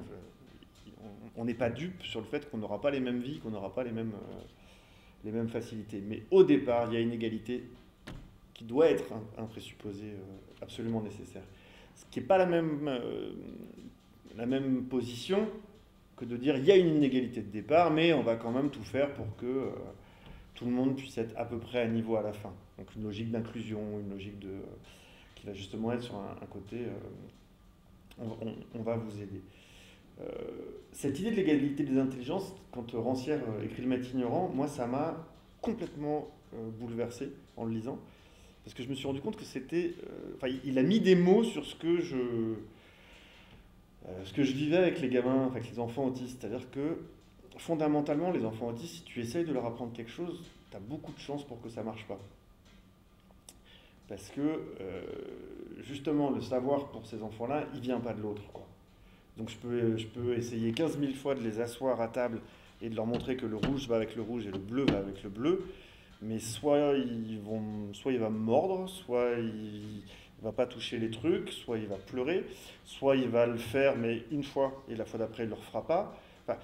On n'est pas dupe sur le fait qu'on n'aura pas les mêmes vies, qu'on n'aura pas les mêmes facilités. Mais au départ, il y a une égalité qui doit être un présupposé absolument nécessaire. Ce qui n'est pas la même position que de dire il y a une inégalité de départ, mais on va quand même tout faire pour que tout le monde puisse être à peu près à niveau à la fin. Donc une logique d'inclusion, une logique qui va justement être sur un côté on va vous aider. Cette idée de l'égalité des intelligences, quand Rancière écrit Le Matin ignorant, moi ça m'a complètement bouleversé en le lisant, parce que je me suis rendu compte que c'était... il a mis des mots sur ce que je vivais avec les gamins, avec les enfants autistes. C'est-à-dire que, fondamentalement, les enfants autistes, si tu essayes de leur apprendre quelque chose, tu as beaucoup de chances pour que ça ne marche pas. Parce que, justement, le savoir pour ces enfants-là, il ne vient pas de l'autre, quoi. Donc je peux essayer 15 000 fois de les asseoir à table et de leur montrer que le rouge va avec le rouge et le bleu va avec le bleu, mais soit il va me mordre, soit il va pas toucher les trucs, soit il va pleurer, soit il va le faire mais une fois et la fois d'après il ne le refera pas. Enfin,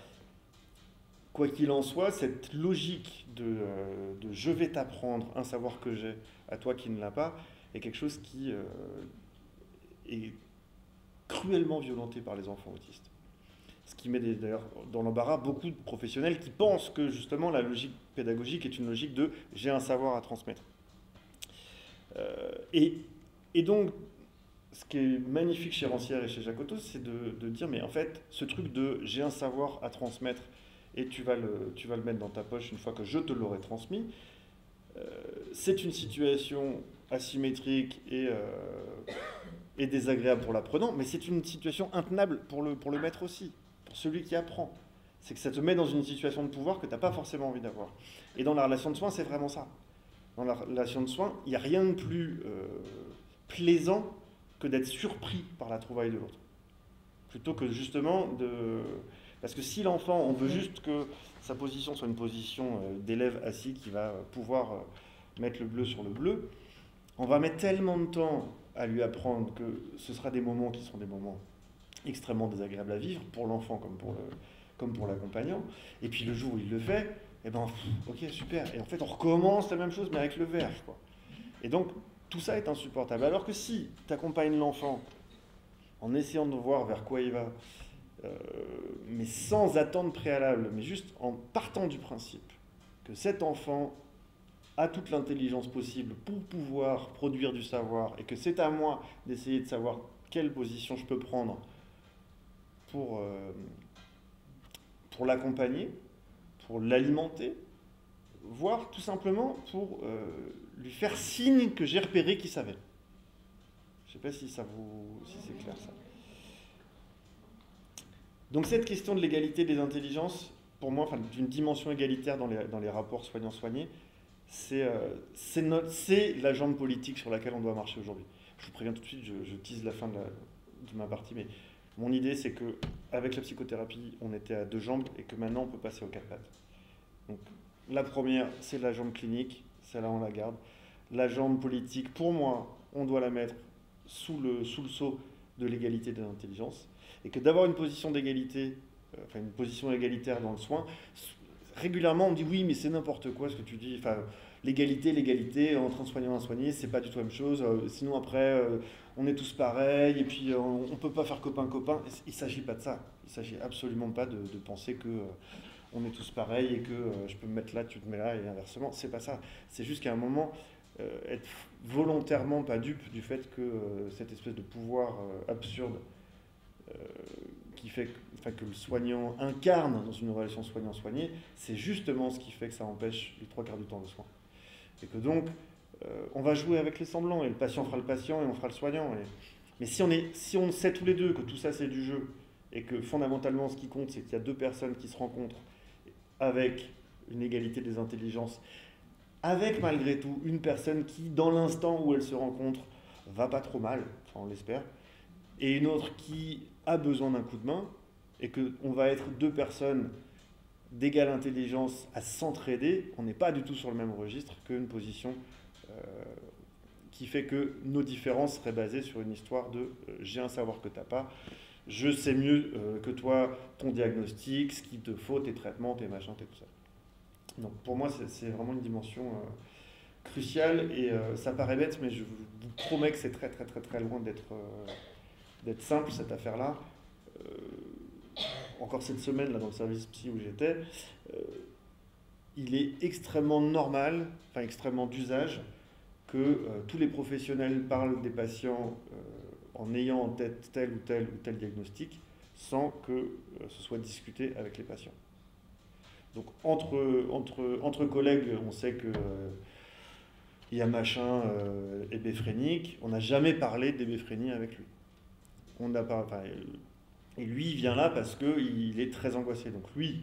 quoi qu'il en soit, cette logique de je vais t'apprendre un savoir que j'ai à toi qui ne l'as pas est quelque chose qui est cruellement violenté par les enfants autistes. Ce qui met d'ailleurs dans l'embarras beaucoup de professionnels qui pensent que justement la logique pédagogique est une logique de j'ai un savoir à transmettre. Et donc, ce qui est magnifique chez Rancière et chez Jacotot, c'est de dire mais en fait, ce truc de j'ai un savoir à transmettre et tu vas le mettre dans ta poche une fois que je te l'aurai transmis, c'est une situation asymétrique et désagréable pour l'apprenant, mais c'est une situation intenable pour le maître aussi, pour celui qui apprend. C'est que ça te met dans une situation de pouvoir que tu n'as pas forcément envie d'avoir. Et dans la relation de soins, c'est vraiment ça. Dans la relation de soins, il n'y a rien de plus plaisant que d'être surpris par la trouvaille de l'autre. Plutôt que justement Parce que si l'enfant, on veut juste que sa position soit une position d'élève assis qui va pouvoir mettre le bleu sur le bleu, on va mettre tellement de temps à lui apprendre que ce sera des moments qui seront des moments extrêmement désagréables à vivre pour l'enfant comme pour l'accompagnant. Et puis le jour où il le fait, eh ben, ok, super. Et en fait, on recommence la même chose, mais avec le vert, quoi. Et donc, tout ça est insupportable. Alors que si tu accompagnes l'enfant en essayant de voir vers quoi il va, mais sans attente préalable, mais juste en partant du principe que cet enfant a toute l'intelligence possible pour pouvoir produire du savoir et que c'est à moi d'essayer de savoir quelle position je peux prendre pour l'accompagner, pour l'alimenter, voire tout simplement pour lui faire signe que j'ai repéré qu'il savait. Je ne sais pas si c'est clair ça. Donc cette question de l'égalité des intelligences, pour moi, d'une dimension égalitaire dans les rapports soignants-soignés, c'est la jambe politique sur laquelle on doit marcher aujourd'hui. Je vous préviens tout de suite, je tease la fin de ma partie, mais mon idée, c'est qu'avec la psychothérapie, on était à 2 jambes et que maintenant, on peut passer aux 4 pattes. Donc, la première, c'est la jambe clinique, celle-là, on la garde. La jambe politique, pour moi, on doit la mettre sous le sceau de l'égalité des intelligences. Et que d'avoir une position d'égalité, enfin une position égalitaire dans le soin, régulièrement, on me dit oui, mais c'est n'importe quoi ce que tu dis. Enfin, l'égalité entre un soignant et un soigné, c'est pas du tout la même chose. Sinon, après, on est tous pareils, et puis on peut pas faire copain-copain. Il s'agit pas de ça. Il s'agit absolument pas de penser que on est tous pareils et que je peux me mettre là, tu te mets là, et inversement. C'est pas ça. C'est juste qu'à un moment, être volontairement pas dupe du fait que cette espèce de pouvoir absurde qui fait que le soignant incarne dans une relation soignant-soigné, c'est justement ce qui fait que ça empêche les 3 quarts du temps le soin. Et que donc, on va jouer avec les semblants, et le patient fera le patient, et on fera le soignant. Mais si on sait tous les deux que tout ça c'est du jeu, et que fondamentalement ce qui compte c'est qu'il y a 2 personnes qui se rencontrent avec une égalité des intelligences, avec malgré tout une personne qui, dans l'instant où elle se rencontre, va pas trop mal, enfin on l'espère, et une autre qui a besoin d'un coup de main, et qu'on va être 2 personnes d'égale intelligence à s'entraider, on n'est pas du tout sur le même registre qu'une position qui fait que nos différences seraient basées sur une histoire de j'ai un savoir que tu n'as pas, je sais mieux que toi ton diagnostic, ce qu'il te faut, tes traitements, tes machins, tout ça. Donc pour moi, c'est vraiment une dimension cruciale, et ça paraît bête, mais je vous promets que c'est très très très très loin d'être simple cette affaire-là. Encore cette semaine là dans le service psy où j'étais, il est extrêmement normal, enfin extrêmement d'usage, que tous les professionnels parlent des patients en ayant en tête tel ou tel diagnostic, sans que ce soit discuté avec les patients. Donc entre collègues, on sait que il y a machin hébéphrénique, on n'a jamais parlé d'hébéphrénie avec lui. On n'a pas, enfin, et lui, il vient là parce qu'il est très angoissé. Donc lui,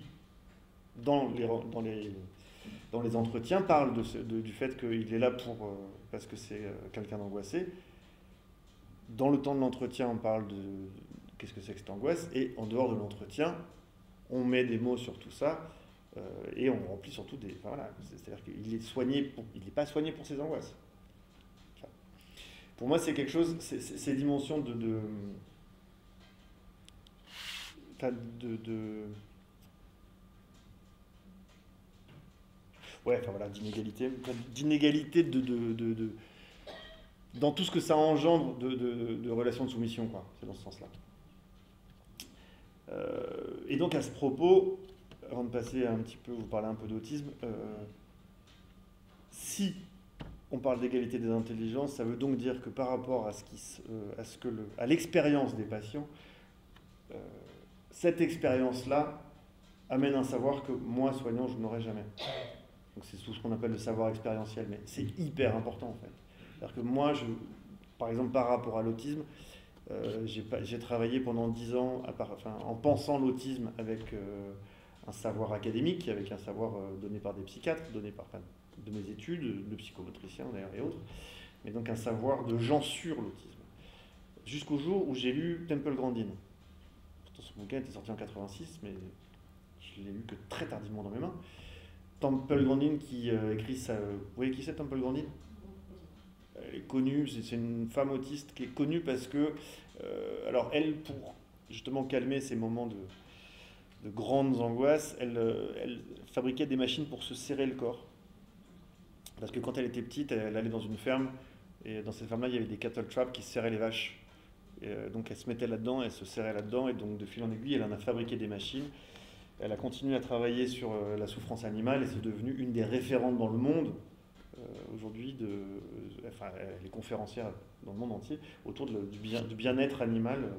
dans les entretiens, parle du fait qu'il est là parce que c'est quelqu'un d'angoissé. Dans le temps de l'entretien, on parle de qu'est-ce que c'est que cette angoisse. Et en dehors de l'entretien, on met des mots sur tout ça. Et on remplit surtout des... Enfin, voilà, c'est-à-dire qu'il est soigné, il n'est pas soigné pour ses angoisses. Enfin, pour moi, c'est quelque chose, ces dimensions ouais, enfin voilà, d'inégalité dans tout ce que ça engendre de relations de soumission, quoi. C'est dans ce sens-là. Et donc à ce propos, avant de passer un petit peu, vous parler un peu d'autisme, si on parle d'égalité des intelligences, ça veut donc dire que par rapport à l'expérience des patients, cette expérience-là amène un savoir que moi, soignant, je n'aurai jamais. Donc c'est tout ce qu'on appelle le savoir expérientiel, mais c'est hyper important en fait. C'est-à-dire que moi, par exemple, par rapport à l'autisme, j'ai travaillé pendant 10 ans en pensant l'autisme avec un savoir académique, avec un savoir donné par des psychiatres, donné par de mes études, de psychomotriciens d'ailleurs et autres, mais donc un savoir de gens sur l'autisme. Jusqu'au jour où j'ai lu Temple Grandin. Pourtant ce bouquin était sorti en 86, mais je l'ai lu que très tardivement dans mes mains. Temple Grandin qui écrit ça. Vous voyez qui c'est Temple Grandin ? Elle est connue, c'est une femme autiste qui est connue parce que, alors elle, pour justement calmer ces moments de grandes angoisses, elle fabriquait des machines pour se serrer le corps. Parce que quand elle était petite, elle allait dans une ferme, et dans cette ferme-là, il y avait des cattle traps qui serraient les vaches. Et donc elle se mettait là-dedans, elle se serrait là-dedans, et donc de fil en aiguille, elle en a fabriqué des machines. Elle a continué à travailler sur la souffrance animale, et c'est devenu une des référentes dans le monde, aujourd'hui, elle est conférencière dans le monde entier, autour du bien-être animal,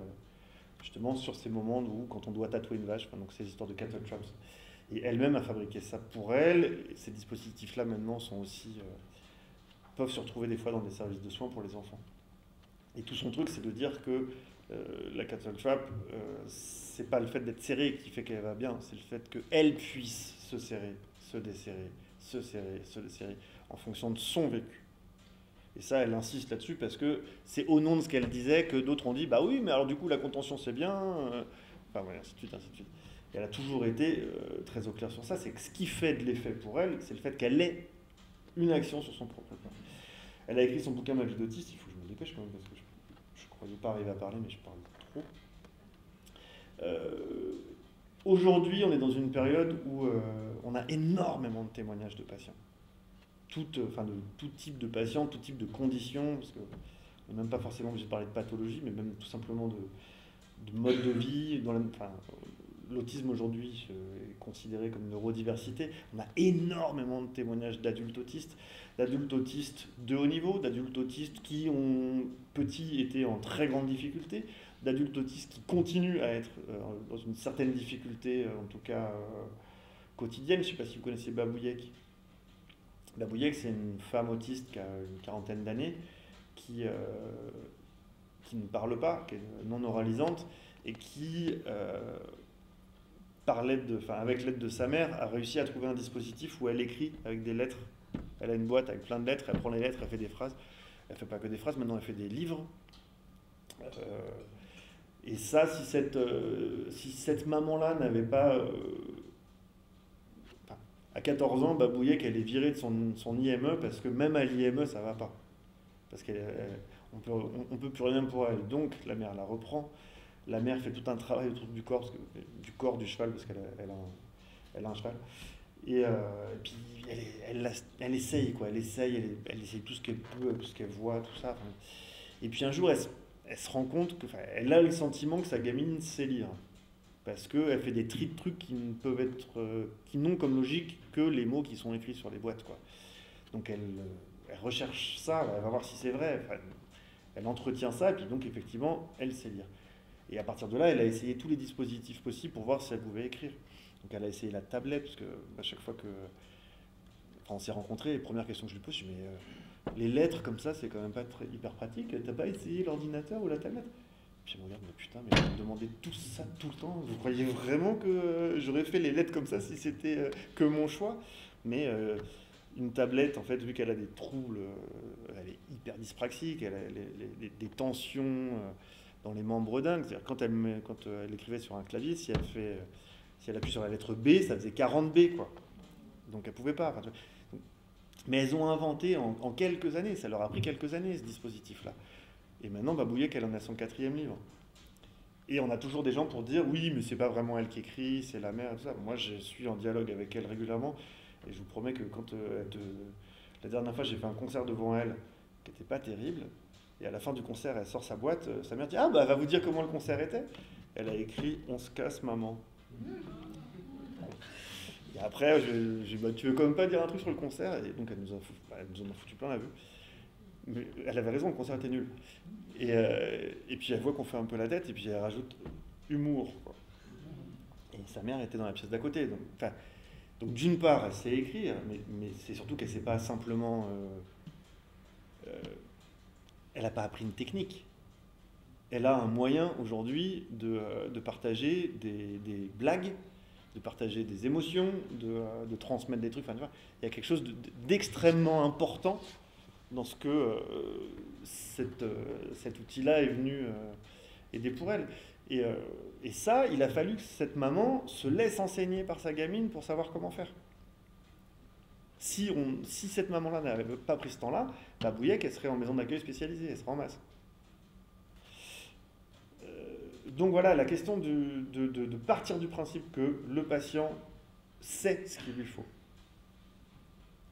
justement sur ces moments où, quand on doit tatouer une vache, donc ces histoires de cattle traps. Et elle-même a fabriqué ça pour elle. Et ces dispositifs-là, maintenant, peuvent se retrouver des fois dans des services de soins pour les enfants. Et tout son truc, c'est de dire que la cattle trap, c'est pas le fait d'être serrée qui fait qu'elle va bien, c'est le fait qu'elle puisse se serrer, se desserrer, se serrer en fonction de son vécu. Et ça, elle insiste là-dessus parce que c'est au nom de ce qu'elle disait que d'autres ont dit bah oui, mais alors du coup la contention c'est bien. Enfin voilà, ainsi de suite, ainsi de suite. Et elle a toujours été très au clair sur ça. C'est que ce qui fait de l'effet pour elle, c'est le fait qu'elle ait une action sur son propre corps. Elle a écrit son bouquin Ma vie d'autiste. Il faut que je me dépêche quand même parce que je ne croyais pas arriver à parler, mais je parle trop. Aujourd'hui, on est dans une période où on a énormément de témoignages de patients. De tout type de patients, tout type de conditions, parce qu'on n'est même pas forcément obligé de parler de pathologie, mais même tout simplement de mode de vie. L'autisme aujourd'hui est considéré comme une neurodiversité. On a énormément de témoignages d'adultes autistes de haut niveau, d'adultes autistes qui ont petits été en très grande difficulté, d'adultes autistes qui continuent à être dans une certaine difficulté, en tout cas quotidienne. Je ne sais pas si vous connaissez Babouyek. Babouyek, c'est une femme autiste qui a une quarantaine d'années, qui ne parle pas, qui est non oralisante, et qui, avec l'aide de sa mère, a réussi à trouver un dispositif où elle écrit avec des lettres. Elle a une boîte avec plein de lettres, elle prend les lettres, elle fait des phrases. Elle ne fait pas que des phrases, maintenant elle fait des livres. Et ça, si cette maman-là n'avait pas... à 14 ans, Babouyek, elle est virée de son IME parce que même à l'IME, ça ne va pas. Parce qu'on ne peut plus rien pour elle. Donc, la mère la reprend. La mère fait tout un travail autour du corps, du cheval, parce qu'elle a un cheval. Et puis, elle essaye, quoi. Elle essaye tout ce qu'elle peut, tout ce qu'elle voit, tout ça. Et puis, un jour, elle se rend compte elle a le sentiment que sa gamine sait lire. Parce qu'elle fait des trucs qui n'ont comme logique que les mots qui sont écrits sur les boîtes, quoi. Donc elle recherche ça, elle va voir si c'est vrai. Elle entretient ça, et puis donc effectivement, elle sait lire. Et à partir de là, elle a essayé tous les dispositifs possibles pour voir si elle pouvait écrire. Donc elle a essayé la tablette, parce que à chaque fois on s'est rencontrés, les premières questions que je lui pose, je dis mais les lettres comme ça, c'est quand même pas hyper pratique. T'as pas essayé l'ordinateur ou la tablette? Puis je me regarde, mais putain, mais vous me demandez tout ça tout le temps. Vous croyez vraiment que j'aurais fait les lettres comme ça si c'était que mon choix? Mais une tablette, en fait, vu qu'elle a des troubles, elle est hyper dyspraxique, elle a des tensions dans les membres dingues. C'est-à-dire quand elle écrivait sur un clavier, si elle appuie sur la lettre B, ça faisait 40 B, quoi. Donc elle pouvait pas. Mais elles ont inventé en quelques années, ça leur a pris quelques années ce dispositif-là. Et maintenant, Babouyek, elle en a son 4e livre. Et on a toujours des gens pour dire oui, mais c'est pas vraiment elle qui écrit, c'est la mère, tout ça. Moi, je suis en dialogue avec elle régulièrement, et je vous promets que quand la dernière fois, j'ai fait un concert devant elle qui n'était pas terrible, et à la fin du concert, elle sort sa boîte, sa mère dit ah bah, elle va vous dire comment le concert était. Elle a écrit on se casse, maman. Et après, j'ai dit bah, tu veux quand même pas dire un truc sur le concert? Et donc, elle nous en a foutu plein la vue. Mais elle avait raison, le concert était nul. Et puis elle voit qu'on fait un peu la tête, et puis elle rajoute humour, quoi. Et sa mère était dans la pièce d'à côté. Donc d'une part, elle sait écrire, mais c'est surtout qu'elle ne sait pas simplement... elle n'a pas appris une technique. Elle a un moyen aujourd'hui de partager des blagues, de partager des émotions, de transmettre des trucs. Enfin, il y a quelque chose d'extrêmement important dans ce que cet outil-là est venu aider pour elle. Et ça, il a fallu que cette maman se laisse enseigner par sa gamine pour savoir comment faire. Si cette maman-là n'avait pas pris ce temps-là, Babouyek, elle serait en maison d'accueil spécialisée, elle serait en masse. Donc voilà, la question de partir du principe que le patient sait ce qu'il lui faut,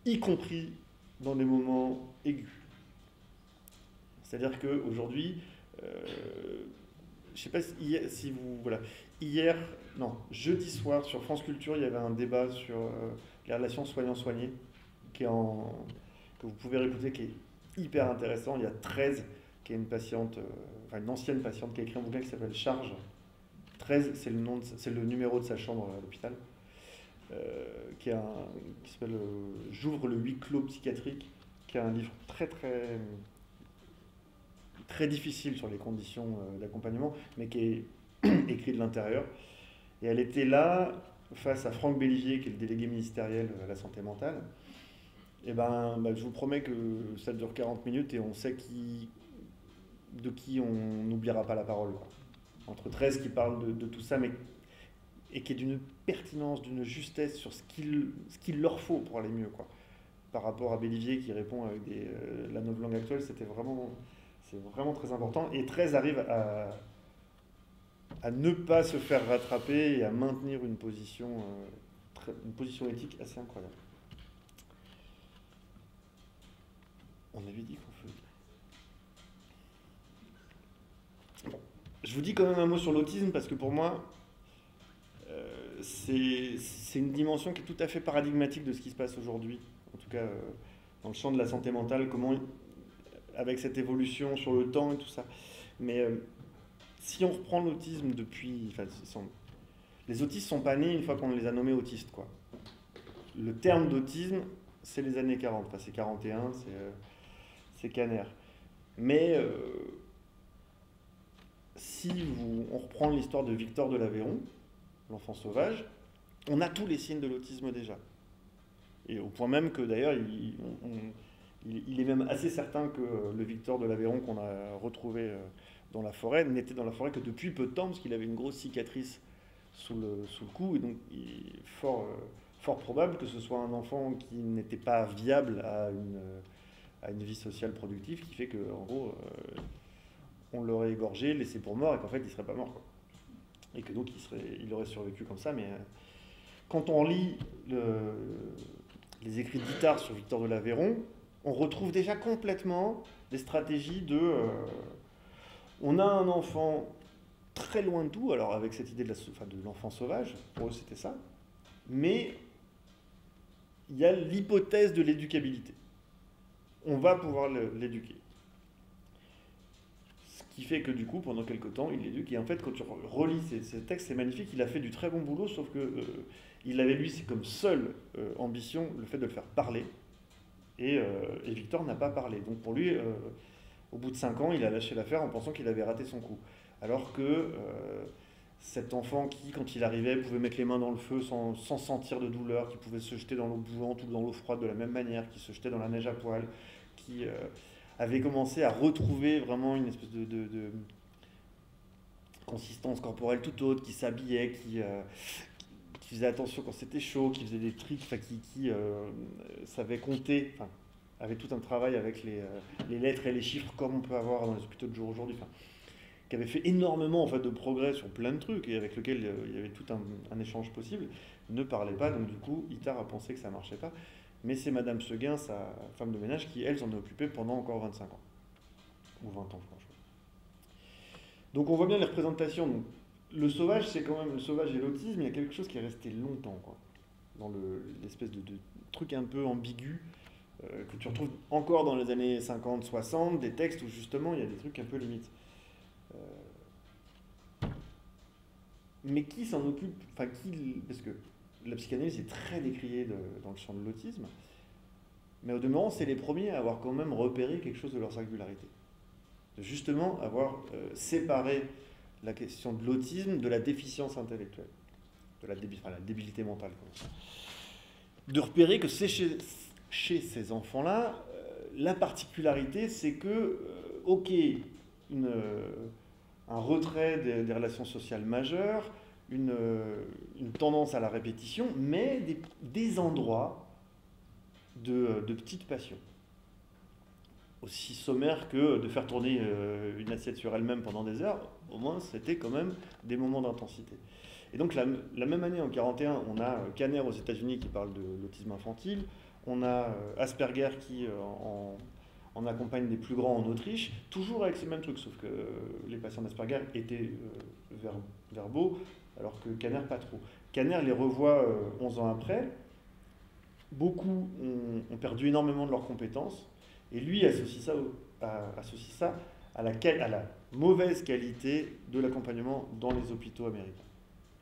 y compris dans les moments aigus. C'est-à-dire qu'aujourd'hui, je ne sais pas si vous... Voilà, jeudi soir, sur France Culture, il y avait un débat sur les relations soignants-soignés, que vous pouvez réécouter, qui est hyper intéressant. Il y a 13, qui est une patiente, une ancienne patiente, qui a écrit un bouquin qui s'appelle Charge. 13, c'est le numéro de sa chambre à l'hôpital, qui s'appelle J'ouvre le huis clos psychiatrique, qui est un livre très très très difficile sur les conditions d'accompagnement, mais qui est écrit de l'intérieur. Et elle était là face à Franck Bellivier, qui est le délégué ministériel à la santé mentale, et je vous promets que ça dure 40 minutes et on sait de qui on n'oubliera pas la parole, quoi. Entre 13 qui parlent de tout ça, mais et qui est d'une pertinence, d'une justesse sur ce qu'il leur faut pour aller mieux, quoi. Par rapport à Bellivier qui répond avec la novlangue actuelle, c'est vraiment très important. Et 13 arrive à ne pas se faire rattraper et à maintenir une position éthique assez incroyable. On avait dit qu'on faisait. Bon. Je vous dis quand même un mot sur l'autisme parce que pour moi, c'est une dimension qui est tout à fait paradigmatique de ce qui se passe aujourd'hui. En tout cas, dans le champ de la santé mentale, comment, avec cette évolution sur le temps et tout ça. Mais si on reprend l'autisme depuis... les autistes sont pas nés une fois qu'on les a nommés autistes, quoi. Le terme d'autisme, c'est les années 40. Enfin, c'est 41, c'est Kanner. Mais on reprend l'histoire de Victor de l'Aveyron, l'enfant sauvage, on a tous les signes de l'autisme déjà. Et au point même que d'ailleurs, il est même assez certain que le Victor de l'Aveyron qu'on a retrouvé dans la forêt n'était dans la forêt que depuis peu de temps, parce qu'il avait une grosse cicatrice sous le cou, et donc il est fort probable que ce soit un enfant qui n'était pas viable à une vie sociale productive, qui fait qu'en gros, on l'aurait égorgé, laissé pour mort, et qu'en fait, il ne serait pas mort, quoi. Et que donc, il aurait survécu comme ça. Mais quand on lit les écrits d'Itard sur Victor de l'Aveyron, on retrouve déjà complètement des stratégies on a un enfant très loin de tout, alors avec cette idée de l'enfant sauvage, pour eux c'était ça, mais il y a l'hypothèse de l'éducabilité. On va pouvoir l'éduquer. Ce qui fait que du coup, pendant quelques temps, il l'éduque. Et en fait, quand tu relis ces textes, c'est magnifique. Il a fait du très bon boulot, sauf que il avait, lui, c'est comme seule ambition le fait de le faire parler. Et Victor n'a pas parlé. Donc pour lui, au bout de 5 ans, il a lâché l'affaire en pensant qu'il avait raté son coup. Alors que cet enfant qui, quand il arrivait, pouvait mettre les mains dans le feu sans sentir de douleur, qui pouvait se jeter dans l'eau bouillante ou dans l'eau froide de la même manière, qui se jetait dans la neige à poil, qui avait commencé à retrouver vraiment une espèce de consistance corporelle tout autre, qui s'habillait, qui faisait attention quand c'était chaud, qui faisait des tricks, qui savait compter, avait tout un travail avec les lettres et les chiffres comme on peut avoir dans les hôpitaux de jour aujourd'hui, qui avait fait énormément de progrès sur plein de trucs et avec lequel il y avait tout un échange possible, ne parlait pas. Donc du coup, Itard a pensé que ça ne marchait pas. Mais c'est Madame Seguin, sa femme de ménage, qui, elle, s'en est occupée pendant encore 25 ans. Ou 20 ans, franchement. Donc on voit bien les représentations. Donc, le sauvage, c'est quand même... Le sauvage et l'autisme, il y a quelque chose qui est resté longtemps, quoi. Dans l'espèce de truc un peu ambigu que tu retrouves encore dans les années 50, 60, des textes où justement il y a des trucs un peu limites. Mais qui s'en occupe, parce que la psychanalyse est très décriée dans le champ de l'autisme, mais au demeurant, c'est les premiers à avoir quand même repéré quelque chose de leur singularité. De justement avoir séparé la question de l'autisme de la déficience intellectuelle, de la débilité mentale. De repérer que c'est chez ces enfants-là, la particularité, c'est que, un retrait des relations sociales majeures, une tendance à la répétition, mais des endroits de petites passions. Aussi sommaire que de faire tourner une assiette sur elle-même pendant des heures, au moins c'était quand même des moments d'intensité. Et donc la même année, en 41, on a Kanner aux États-Unis qui parle de l'autisme infantile, on a Asperger qui en accompagne des plus grands en Autriche, toujours avec ces mêmes trucs, sauf que les patients d'Asperger étaient verbaux, alors que Kanner pas trop. Kanner les revoit 11 ans après, beaucoup ont perdu énormément de leurs compétences, et lui associe ça à la mauvaise qualité de l'accompagnement dans les hôpitaux américains.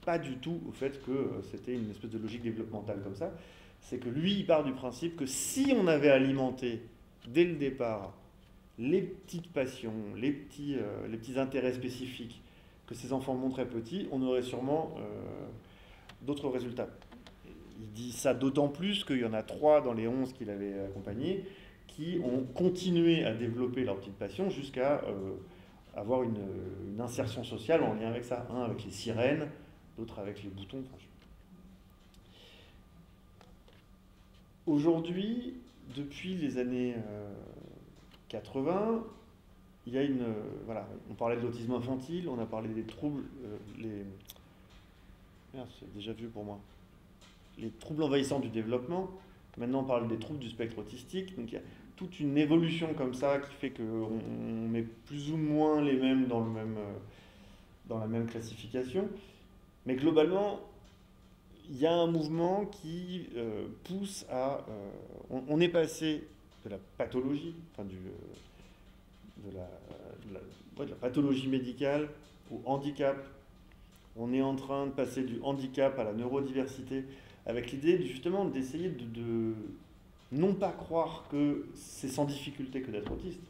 Pas du tout au fait que c'était une espèce de logique développementale comme ça, c'est que lui, il part du principe que si on avait alimenté dès le départ les petites passions, les petits intérêts spécifiques que ces enfants montraient petits, on aurait sûrement d'autres résultats. Il dit ça d'autant plus qu'il y en a 3 dans les 11 qu'il avait accompagnés qui ont continué à développer leur petite passion jusqu'à avoir une insertion sociale en lien avec ça. Un avec les sirènes, d'autres avec les boutons. Aujourd'hui, depuis les années 80, il y a une... voilà, on parlait de l'autisme infantile, on a parlé des troubles... Merde, c'est déjà vu pour moi. Les troubles envahissants du développement. Maintenant, on parle des troubles du spectre autistique. Donc, il y a toute une évolution comme ça qui fait qu'on met plus ou moins les mêmes dans la même classification. Mais globalement, il y a un mouvement qui pousse à... on est passé de la pathologie, enfin de la pathologie médicale au handicap. On est en train de passer du handicap à la neurodiversité, avec l'idée justement d'essayer de non pas croire que c'est sans difficulté que d'être autiste,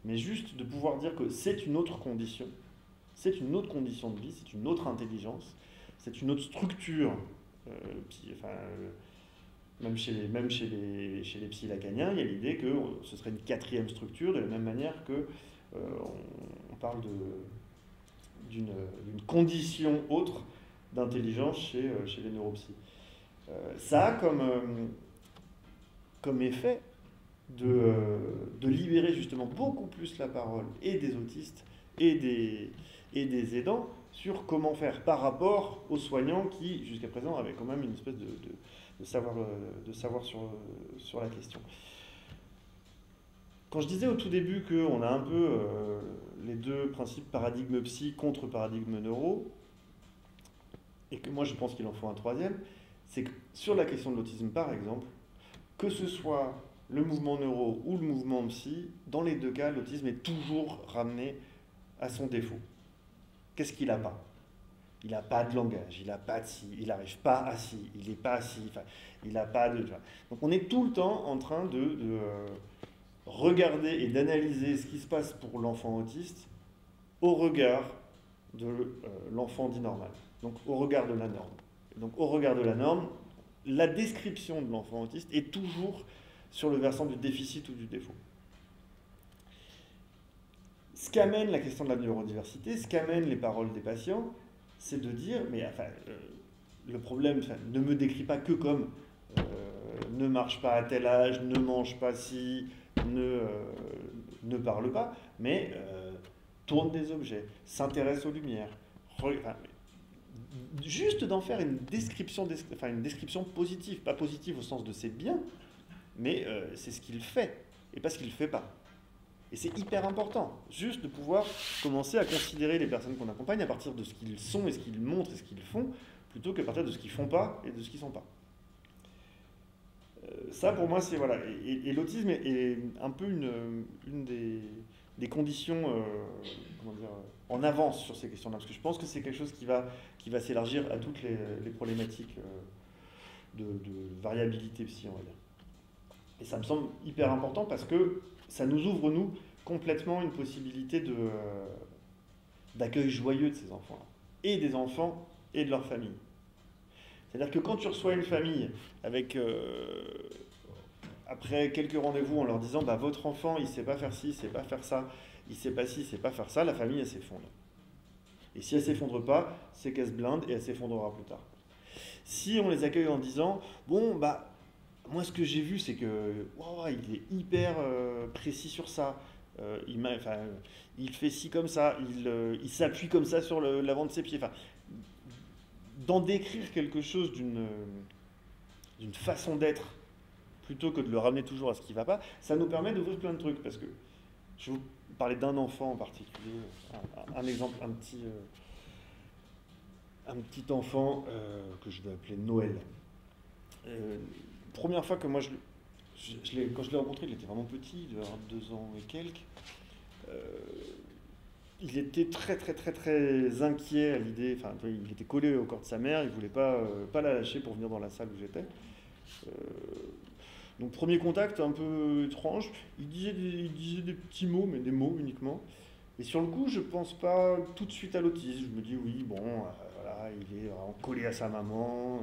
mais juste de pouvoir dire que c'est une autre condition de vie, c'est une autre intelligence, c'est une autre structure, même chez les psy lacaniens, il y a l'idée que ce serait une 4e structure, de la même manière que on parle d'une condition autre d'intelligence chez les neuropsy. Ça a comme effet de libérer justement beaucoup plus la parole et des autistes et des aidants sur comment faire par rapport aux soignants qui, jusqu'à présent, avaient quand même une espèce de savoir sur la question. Quand je disais au tout début qu'on a un peu les 2 principes paradigme psy contre paradigme neuro, et que moi je pense qu'il en faut un 3e, c'est que sur la question de l'autisme par exemple, que ce soit le mouvement neuro ou le mouvement psy, dans les 2 cas, l'autisme est toujours ramené à son défaut. Qu'est-ce qu'il n'a pas ? Il n'a pas de langage, il n'a pas de ci, il n'arrive pas à ci, il n'est pas à ci, il n'a pas de... Donc on est tout le temps en train de regarder et d'analyser ce qui se passe pour l'enfant autiste au regard de l'enfant dit normal, donc au regard de la norme. Donc au regard de la norme, la description de l'enfant autiste est toujours sur le versant du déficit ou du défaut. Ce qu'amène la question de la neurodiversité, ce qu'amènent les paroles des patients, c'est de dire, mais le problème ne me décrit pas que comme ne marche pas à tel âge, ne mange pas ci, ne parle pas, mais tourne des objets, s'intéresse aux lumières, juste d'en faire une description positive, pas positive au sens de c'est bien, mais c'est ce qu'il fait, et pas ce qu'il ne fait pas. Et c'est hyper important, juste de pouvoir commencer à considérer les personnes qu'on accompagne à partir de ce qu'ils sont et ce qu'ils montrent et ce qu'ils font, plutôt qu'à partir de ce qu'ils font pas et de ce qu'ils sont pas. Ça, pour moi, c'est voilà. Et l'autisme est un peu une des conditions en avance sur ces questions-là, parce que je pense que c'est quelque chose qui va s'élargir à toutes les problématiques de variabilité psy, on va dire. Et ça me semble hyper important parce que ça nous ouvre, nous, complètement une possibilité d'accueil joyeux de ces enfants-là, et des enfants et de leur famille. C'est-à-dire que quand tu reçois une famille avec, après quelques rendez-vous en leur disant bah, votre enfant il ne sait pas faire ci, il ne sait pas faire ça, il ne sait pas ci, il ne sait pas faire ça, la famille elle s'effondre. Et si elle ne s'effondre pas, c'est qu'elle se blinde et elle s'effondrera plus tard. Si on les accueille en disant bon bah moi ce que j'ai vu c'est que wow, il est hyper précis sur ça, il fait ci comme ça, il s'appuie comme ça sur l'avant de ses pieds. D'en décrire quelque chose d'une façon d'être, plutôt que de le ramener toujours à ce qui ne va pas, ça nous permet d'ouvrir plein de trucs. Parce que je vais vous parler d'un enfant en particulier, un exemple, un petit enfant que je vais appeler Noël. Première fois que moi, quand je l'ai rencontré, il était vraiment petit, il devait avoir 2 ans et quelques. Il était très très très très inquiet à l'idée, il était collé au corps de sa mère, il ne voulait pas la lâcher pour venir dans la salle où j'étais. Donc premier contact un peu étrange, il disait des petits mots, mais des mots uniquement. Et sur le coup, je pense pas tout de suite à l'autisme. Je me dis, oui, bon, voilà, il est vraiment collé à sa maman,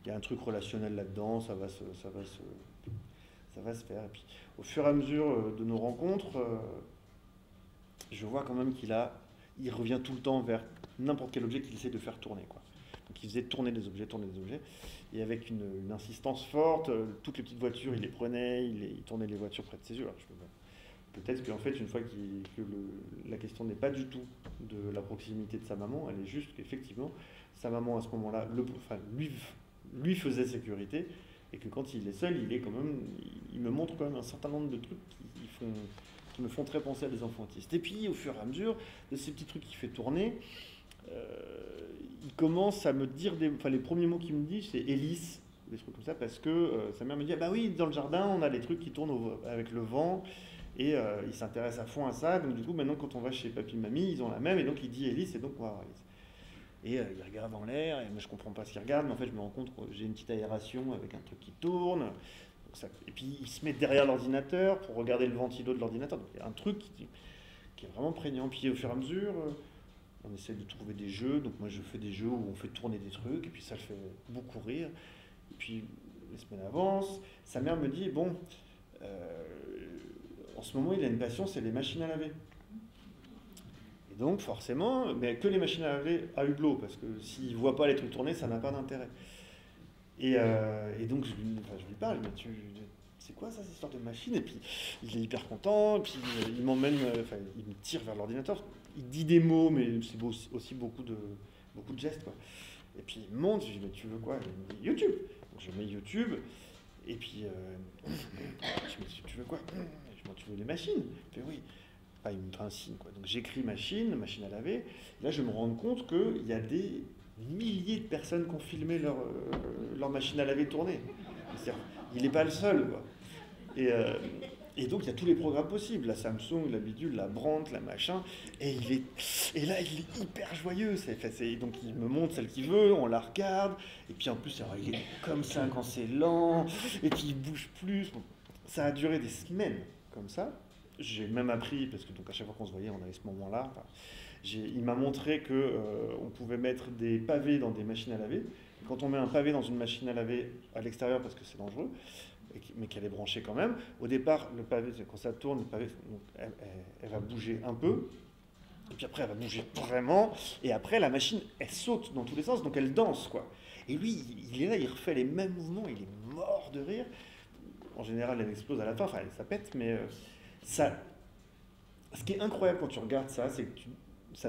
il y a un truc relationnel là-dedans, ça va se faire. Et puis, au fur et à mesure de nos rencontres, je vois quand même il revient tout le temps vers n'importe quel objet qu'il essaie de faire tourner, quoi. Donc il faisait tourner des objets, et avec une insistance forte, toutes les petites voitures, il les prenait, il tournait les voitures près de ses yeux. Alors, peut-être qu'en fait, une fois la question n'est pas du tout de la proximité de sa maman, elle est juste qu'effectivement, sa maman à ce moment-là, lui faisait sécurité, et que quand il est seul, il me montre quand même un certain nombre de trucs qui me font très penser à des enfants autistes. Et puis, au fur et à mesure de ces petits trucs qu'il fait tourner, il commence à me dire, les premiers mots qu'il me dit, c'est hélice, des trucs comme ça, parce que sa mère me dit, ah bah oui, dans le jardin, on a les trucs qui tournent avec le vent, et il s'intéresse à fond à ça, donc du coup, maintenant, quand on va chez papy, mamie, ils ont la même, et donc il dit hélice, et donc on va avoir hélice. Et il regarde en l'air, et moi je comprends pas ce qu'il regarde, mais en fait je me rends compte que j'ai une petite aération avec un truc qui tourne. Et puis il se met derrière l'ordinateur pour regarder le ventilo de l'ordinateur. Donc il y a un truc qui est vraiment prégnant. Puis au fur et à mesure, on essaie de trouver des jeux. Donc moi je fais des jeux où on fait tourner des trucs, et puis ça le fait beaucoup rire. Et puis les semaines avancent. Sa mère me dit, bon, en ce moment il a une passion, c'est les machines à laver. Et donc forcément, mais que les machines à laver à hublot, parce que s'il ne voit pas les trucs tourner, ça n'a pas d'intérêt. Et donc je lui parle, mais c'est quoi ça, cette histoire de machine? Et puis il est hyper content, et puis il m'emmène, il me tire vers l'ordinateur, il dit des mots, mais c'est aussi beaucoup de gestes, quoi. Et puis il me monte, je lui dis, mais tu veux quoi? Il me dit YouTube. Donc je mets YouTube, et puis je me dis, tu veux quoi? Je dis, tu veux les machines? Il fait oui. Enfin, il me fait un signe, quoi. Donc j'écris machine à laver. Et là, je me rends compte qu'il y a des milliers de personnes qui ont filmé leur machine à laver tourner. C'est-à-dire, il n'est pas le seul, quoi. Et donc, il y a tous les programmes possibles. La Samsung, la bidule, la Brandt, la machin. Et là, il est hyper joyeux. Donc, il me montre celle qu'il veut, on la regarde. Et puis, en plus, alors, il est comme ça quand c'est lent. Et puis, il bouge plus. Bon, ça a duré des semaines comme ça. J'ai même appris, parce que donc à chaque fois qu'on se voyait, on avait ce moment-là. Il m'a montré qu'on pouvait mettre des pavés dans des machines à laver. Quand on met un pavé dans une machine à laver à l'extérieur, parce que c'est dangereux, mais qu'elle est branchée quand même, au départ, le pavé, quand ça tourne, le pavé, donc, elle va bouger un peu. Et puis après, elle va bouger vraiment. Et après, la machine, elle saute dans tous les sens, donc elle danse, quoi. Et lui, il est là, il refait les mêmes mouvements, il est mort de rire. En général, elle explose à la fin, enfin, ça pète, mais... ce qui est incroyable quand tu regardes ça, c'est que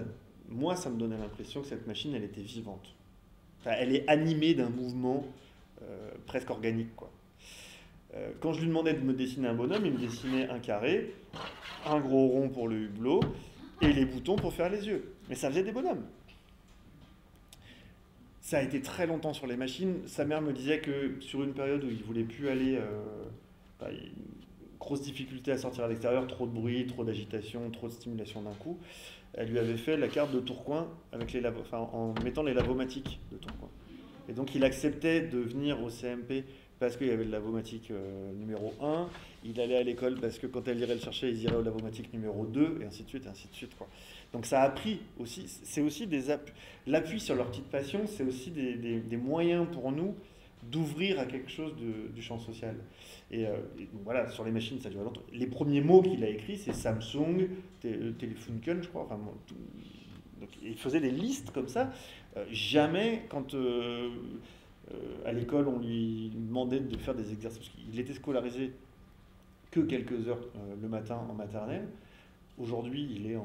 moi, ça me donnait l'impression que cette machine, elle était vivante. Enfin, elle est animée d'un mouvement presque organique, quoi. Quand je lui demandais de me dessiner un bonhomme, il me dessinait un carré, un gros rond pour le hublot et les boutons pour faire les yeux. Mais ça faisait des bonhommes. Ça a été très longtemps sur les machines. Sa mère me disait que sur une période où il ne voulait plus aller... grosse difficulté à sortir à l'extérieur, trop de bruit, trop d'agitation, trop de stimulation d'un coup. Elle lui avait fait la carte de Tourcoing avec en mettant les lavomatiques de Tourcoing. Et donc il acceptait de venir au CMP parce qu'il y avait le lavomatique numéro 1. Il allait à l'école parce que quand elle irait le chercher, ils iraient au lavomatique numéro 2, et ainsi de suite, quoi. Donc ça a pris aussi, c'est aussi l'appui sur leur petite passion, c'est aussi des moyens pour nous d'ouvrir à quelque chose du champ social. Et voilà, sur les machines, ça dure longtemps. Les premiers mots qu'il a écrits, c'est Samsung, Telefunken, je crois. Enfin, donc, il faisait des listes comme ça. Jamais, quand à l'école, on lui demandait de faire des exercices, il était scolarisé que quelques heures le matin en maternelle. Aujourd'hui, il est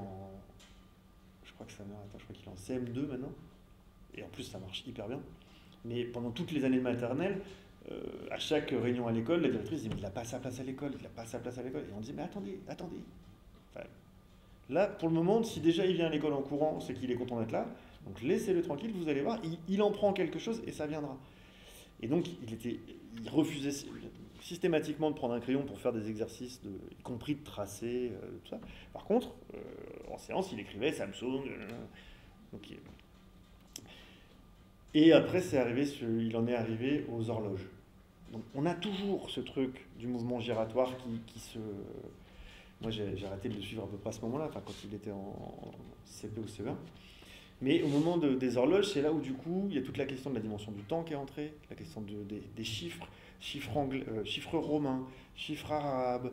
je crois qu'il est en CM2 maintenant. Et en plus, ça marche hyper bien. Mais pendant toutes les années de maternelle, à chaque réunion à l'école, la directrice dit mais il n'a pas sa place à l'école, il n'a pas sa place à l'école. Et on dit mais attendez. Enfin, là, pour le moment, si déjà il vient à l'école en courant, c'est qu'il est content d'être là. Donc laissez-le tranquille, vous allez voir, il en prend quelque chose et ça viendra. Et donc il refusait systématiquement de prendre un crayon pour faire des exercices, y compris de tracer, tout ça. Par contre, en séance, il écrivait Samsung. Donc, et après, il en est arrivé aux horloges. Donc on a toujours ce truc du mouvement giratoire Moi, j'ai arrêté de le suivre à peu près à ce moment-là, enfin, quand il était en CP ou CE1. Mais au moment des horloges, c'est là où du coup, il y a toute la question de la dimension du temps qui est entrée, la question des chiffres, chiffres romains, chiffres arabes,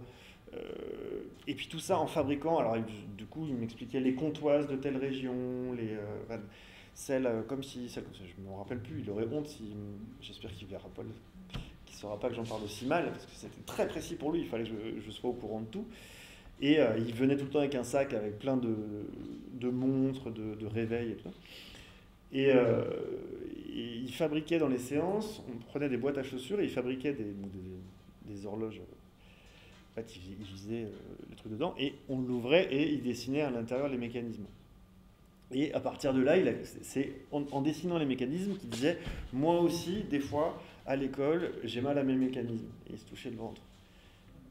et puis tout ça en fabriquant. Alors du coup, il m'expliquait les comptoises de telle région, celles comme si, celles comme ça, je ne me rappelle plus, il aurait honte si, j'espère qu'il verra pas, qu'il ne saura pas que j'en parle aussi mal, parce que c'était très précis pour lui, il fallait que je sois au courant de tout. Et il venait tout le temps avec un sac avec plein de montres, de réveils et tout ça. Et il fabriquait dans les séances, on prenait des boîtes à chaussures et il fabriquait des horloges. En fait, il faisait le truc dedans et on l'ouvrait et il dessinait à l'intérieur les mécanismes. Et à partir de là, c'est en dessinant les mécanismes qu'il disait « Moi aussi, des fois, à l'école, j'ai mal à mes mécanismes. » Et il se touchait le ventre.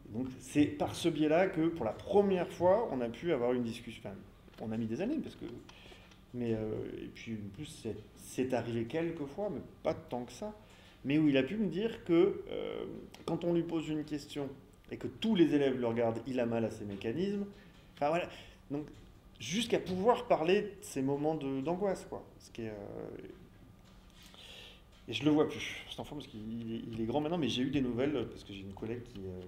Donc c'est par ce biais-là que pour la première fois, on a pu avoir une discussion. Enfin, on a mis des années, parce que... Mais, et puis en plus, c'est arrivé quelques fois, mais pas tant que ça. Mais où il a pu me dire que quand on lui pose une question et que tous les élèves le regardent, il a mal à ses mécanismes. Enfin voilà. Donc jusqu'à pouvoir parler de ces moments d'angoisse, quoi. Ce qui est, et je le vois plus, cet enfant, parce qu'il est grand maintenant, mais j'ai eu des nouvelles, parce que j'ai une collègue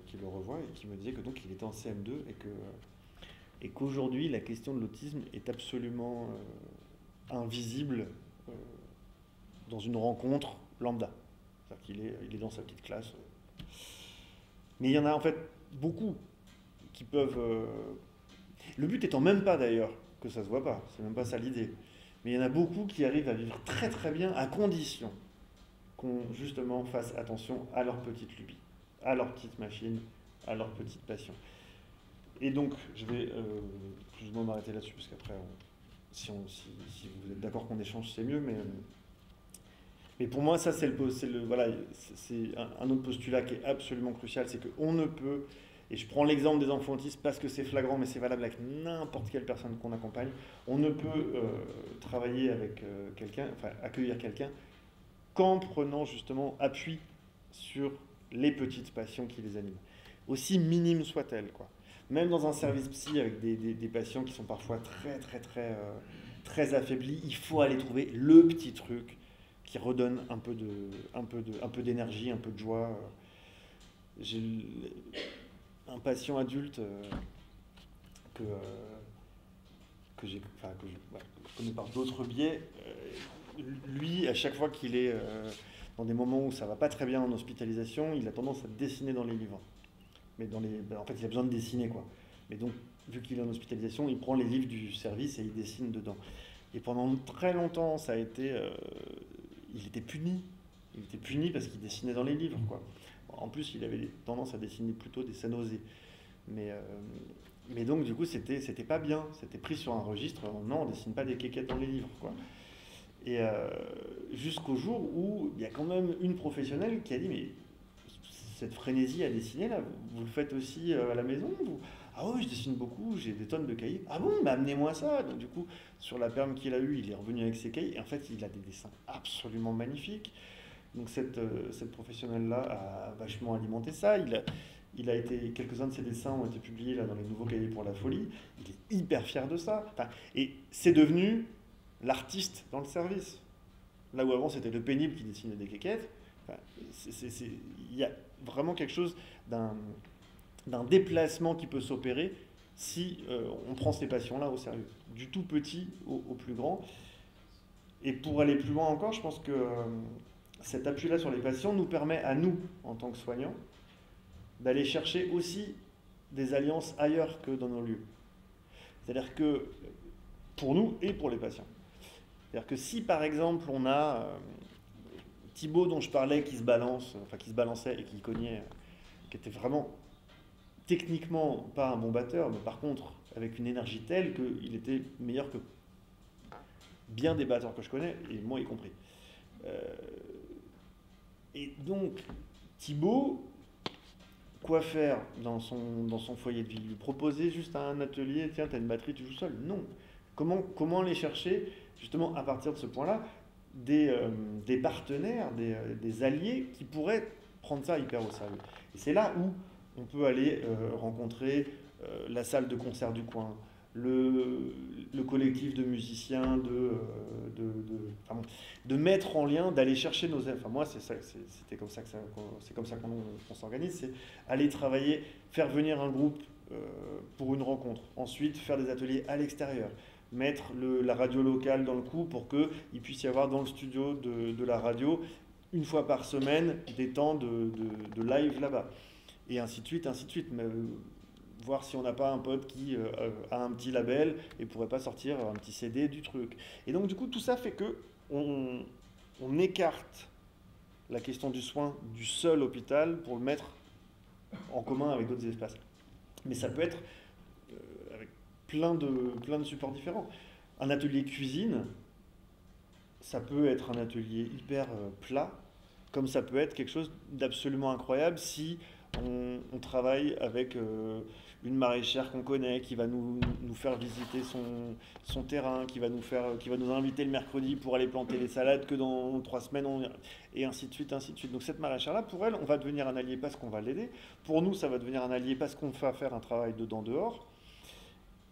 qui le revoit et qui me disait que donc il était en CM2 et qu'aujourd'hui la question de l'autisme est absolument invisible dans une rencontre lambda. C'est-à-dire qu'il est dans sa petite classe. Mais il y en a en fait beaucoup qui peuvent... Le but étant même pas d'ailleurs que ça se voit pas, c'est même pas ça l'idée. Mais il y en a beaucoup qui arrivent à vivre très très bien à condition qu'on justement fasse attention à leurs petites lubies, à leurs petites machines, à leurs petites passions. Et donc, je vais plus ou moins m'arrêter là-dessus, parce qu'après, si vous êtes d'accord qu'on échange, c'est mieux, mais pour moi, ça, c'est un autre postulat qui est absolument crucial, c'est qu'on ne peut, et je prends l'exemple des enfants autistes parce que c'est flagrant, mais c'est valable avec n'importe quelle personne qu'on accompagne, on ne peut travailler avec quelqu'un, enfin accueillir quelqu'un, qu'en prenant justement appui sur les petites passions qui les animent, aussi minimes soient-elles, quoi. Même dans un service psy avec des patients qui sont parfois très affaiblis, il faut aller trouver le petit truc qui redonne un peu d'énergie, un peu de joie. J'ai un patient adulte que je connais par d'autres biais. Lui, à chaque fois qu'il est dans des moments où ça va pas très bien en hospitalisation, il a tendance à dessiner dans les livres. Mais en fait, il a besoin de dessiner, quoi. Mais donc, vu qu'il est en hospitalisation, il prend les livres du service et il dessine dedans. Et pendant très longtemps, ça a été... il était puni. Il était puni parce qu'il dessinait dans les livres, quoi. En plus, il avait tendance à dessiner plutôt des scènes osées. Mais donc, du coup, c'était pas bien. C'était pris sur un registre. Non, on dessine pas des kékettes dans les livres, quoi. Et jusqu'au jour où il y a quand même une professionnelle qui a dit « Mais cette frénésie à dessiner, là, vous le faites aussi à la maison vous ?» « Ah oui, je dessine beaucoup, j'ai des tonnes de cahiers. »« Ah bon, bah amenez-moi ça !» Donc du coup, sur la perme qu'il a eue, il est revenu avec ses cahiers. Et en fait, il a des dessins absolument magnifiques. Donc cette professionnelle-là a vachement alimenté ça. Il a été, quelques-uns de ses dessins ont été publiés là, dans les nouveaux cahiers pour la folie. Il est hyper fier de ça. Enfin, et c'est devenu l'artiste dans le service. Là où avant, c'était le pénible qui dessinait des kékettes. Enfin, il y a vraiment quelque chose d'un déplacement qui peut s'opérer si on prend ces passions-là au sérieux, du tout petit au plus grand. Et pour aller plus loin encore, je pense que cet appui-là sur les passions nous permet à nous, en tant que soignants, d'aller chercher aussi des alliances ailleurs que dans nos lieux. C'est-à-dire que pour nous et pour les patients. C'est-à-dire que si par exemple on a Thibaut dont je parlais qui se balançait et qui cognait, qui était vraiment techniquement pas un bon batteur, mais par contre avec une énergie telle qu'il était meilleur que bien des batteurs que je connais, et moi y compris. Et donc Thibaut, quoi faire dans son foyer de vie? Lui proposer juste un atelier, tiens, t'as une batterie, tu joues seul? Non. Comment aller chercher, justement, à partir de ce point-là, des partenaires, des alliés qui pourraient prendre ça hyper au sérieux? Et c'est là où on peut aller rencontrer la salle de concert du coin, le collectif de musiciens, de mettre en lien, d'aller chercher nos... Enfin, moi, c'était comme ça c'est comme ça qu'on s'organise, c'est aller travailler, faire venir un groupe pour une rencontre, ensuite faire des ateliers à l'extérieur, mettre la radio locale dans le coup pour qu'il puisse y avoir dans le studio de la radio, une fois par semaine, des temps de live là-bas. Et ainsi de suite, ainsi de suite. Mais, voir si on n'a pas un pote qui a un petit label et pourrait pas sortir un petit CD du truc. Et donc du coup tout ça fait que on écarte la question du soin du seul hôpital pour le mettre en commun avec d'autres espaces. Mais ça peut être avec plein de supports différents. Un atelier cuisine, ça peut être un atelier hyper plat, comme ça peut être quelque chose d'absolument incroyable si on travaille avec une maraîchère qu'on connaît, qui va nous faire visiter son terrain, qui va nous inviter le mercredi pour aller planter les salades que dans 3 semaines, et ainsi de suite, ainsi de suite. Donc cette maraîchère-là, pour elle, on va devenir un allié parce qu'on va l'aider. Pour nous, ça va devenir un allié parce qu'on va faire un travail dedans, dehors.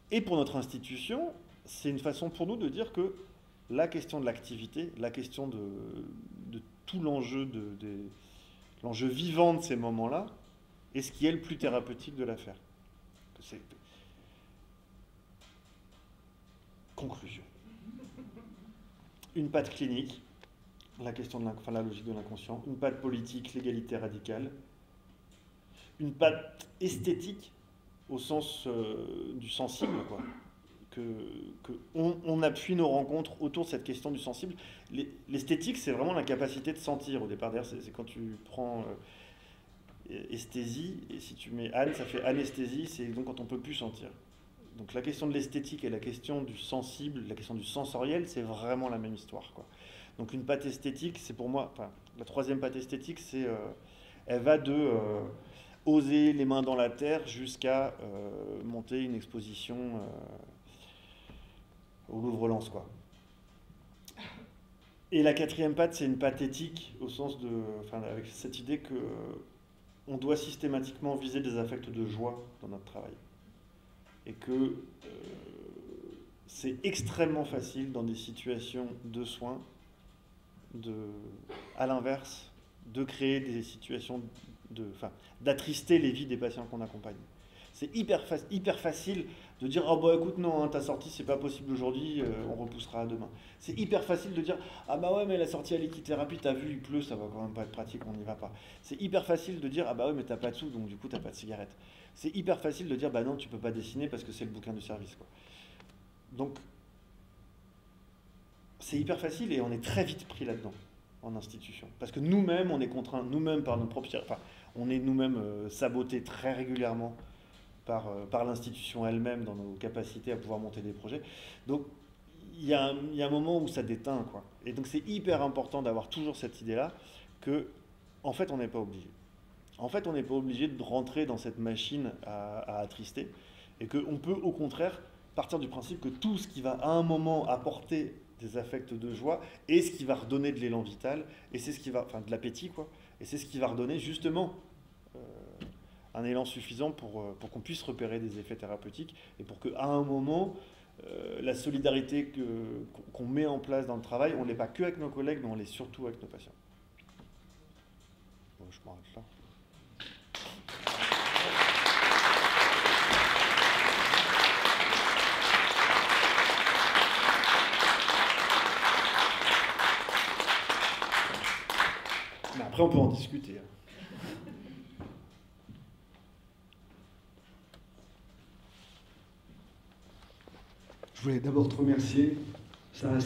Et pour notre institution, c'est une façon pour nous de dire que la question de l'activité, la question de tout l'enjeu l'enjeu vivant de ces moments-là, est ce qui est le plus thérapeutique de l'affaire. Conclusion. Une patte clinique, la question la logique de l'inconscient, une patte politique, l'égalité radicale, une patte esthétique au sens du sensible, quoi. On appuie nos rencontres autour de cette question du sensible. L'esthétique, c'est vraiment la capacité de sentir au départ. D'ailleurs, c'est quand tu prends esthésie, et si tu mets âne, ça fait anesthésie, c'est donc quand on ne peut plus sentir. Donc la question de l'esthétique et la question du sensible, la question du sensoriel, c'est vraiment la même histoire, quoi. Donc une patte esthétique, c'est pour moi, enfin, la troisième patte esthétique, c'est elle va de oser les mains dans la terre jusqu'à monter une exposition au Louvre-Lens, quoi. Et la quatrième patte, c'est une patte éthique, au sens de, enfin, avec cette idée que on doit systématiquement viser des affects de joie dans notre travail. Et que c'est extrêmement facile dans des situations de soins, à l'inverse, de créer des situations d'attrister les vies des patients qu'on accompagne. C'est hyper facile de dire « Ah bah écoute, non, hein, ta sortie, c'est pas possible aujourd'hui, on repoussera à demain. » C'est hyper facile de dire « Ah bah ouais, mais la sortie à l'équithérapie, t'as vu, il pleut, ça va quand même pas être pratique, on n'y va pas. » C'est hyper facile de dire « Ah bah ouais, mais t'as pas de sous, donc du coup, t'as pas de cigarette. » C'est hyper facile de dire « Bah non, tu peux pas dessiner parce que c'est le bouquin de service. » quoi. Donc, c'est hyper facile et on est très vite pris là-dedans, en institution. Parce que nous-mêmes, on est contraints, nous-mêmes, par nos propres... Enfin, on est nous-mêmes sabotés très régulièrement par l'institution elle-même dans nos capacités à pouvoir monter des projets. Donc, il y a un moment où ça déteint, quoi. Et donc, c'est hyper important d'avoir toujours cette idée-là que, en fait, on n'est pas obligé. En fait, on n'est pas obligé de rentrer dans cette machine à attrister et qu'on peut, au contraire, partir du principe que tout ce qui va, à un moment, apporter des affects de joie est ce qui va redonner de l'élan vital et c'est ce qui va... Enfin, de l'appétit, quoi. Et c'est ce qui va redonner, justement... un élan suffisant pour qu'on puisse repérer des effets thérapeutiques et pour qu'à un moment, la solidarité qu'on met en place dans le travail, on ne l'est pas que avec nos collègues, mais on l'est surtout avec nos patients. Bon, je m'arrête là. Mais après, on peut en discuter. Je voulais d'abord te remercier. Ça a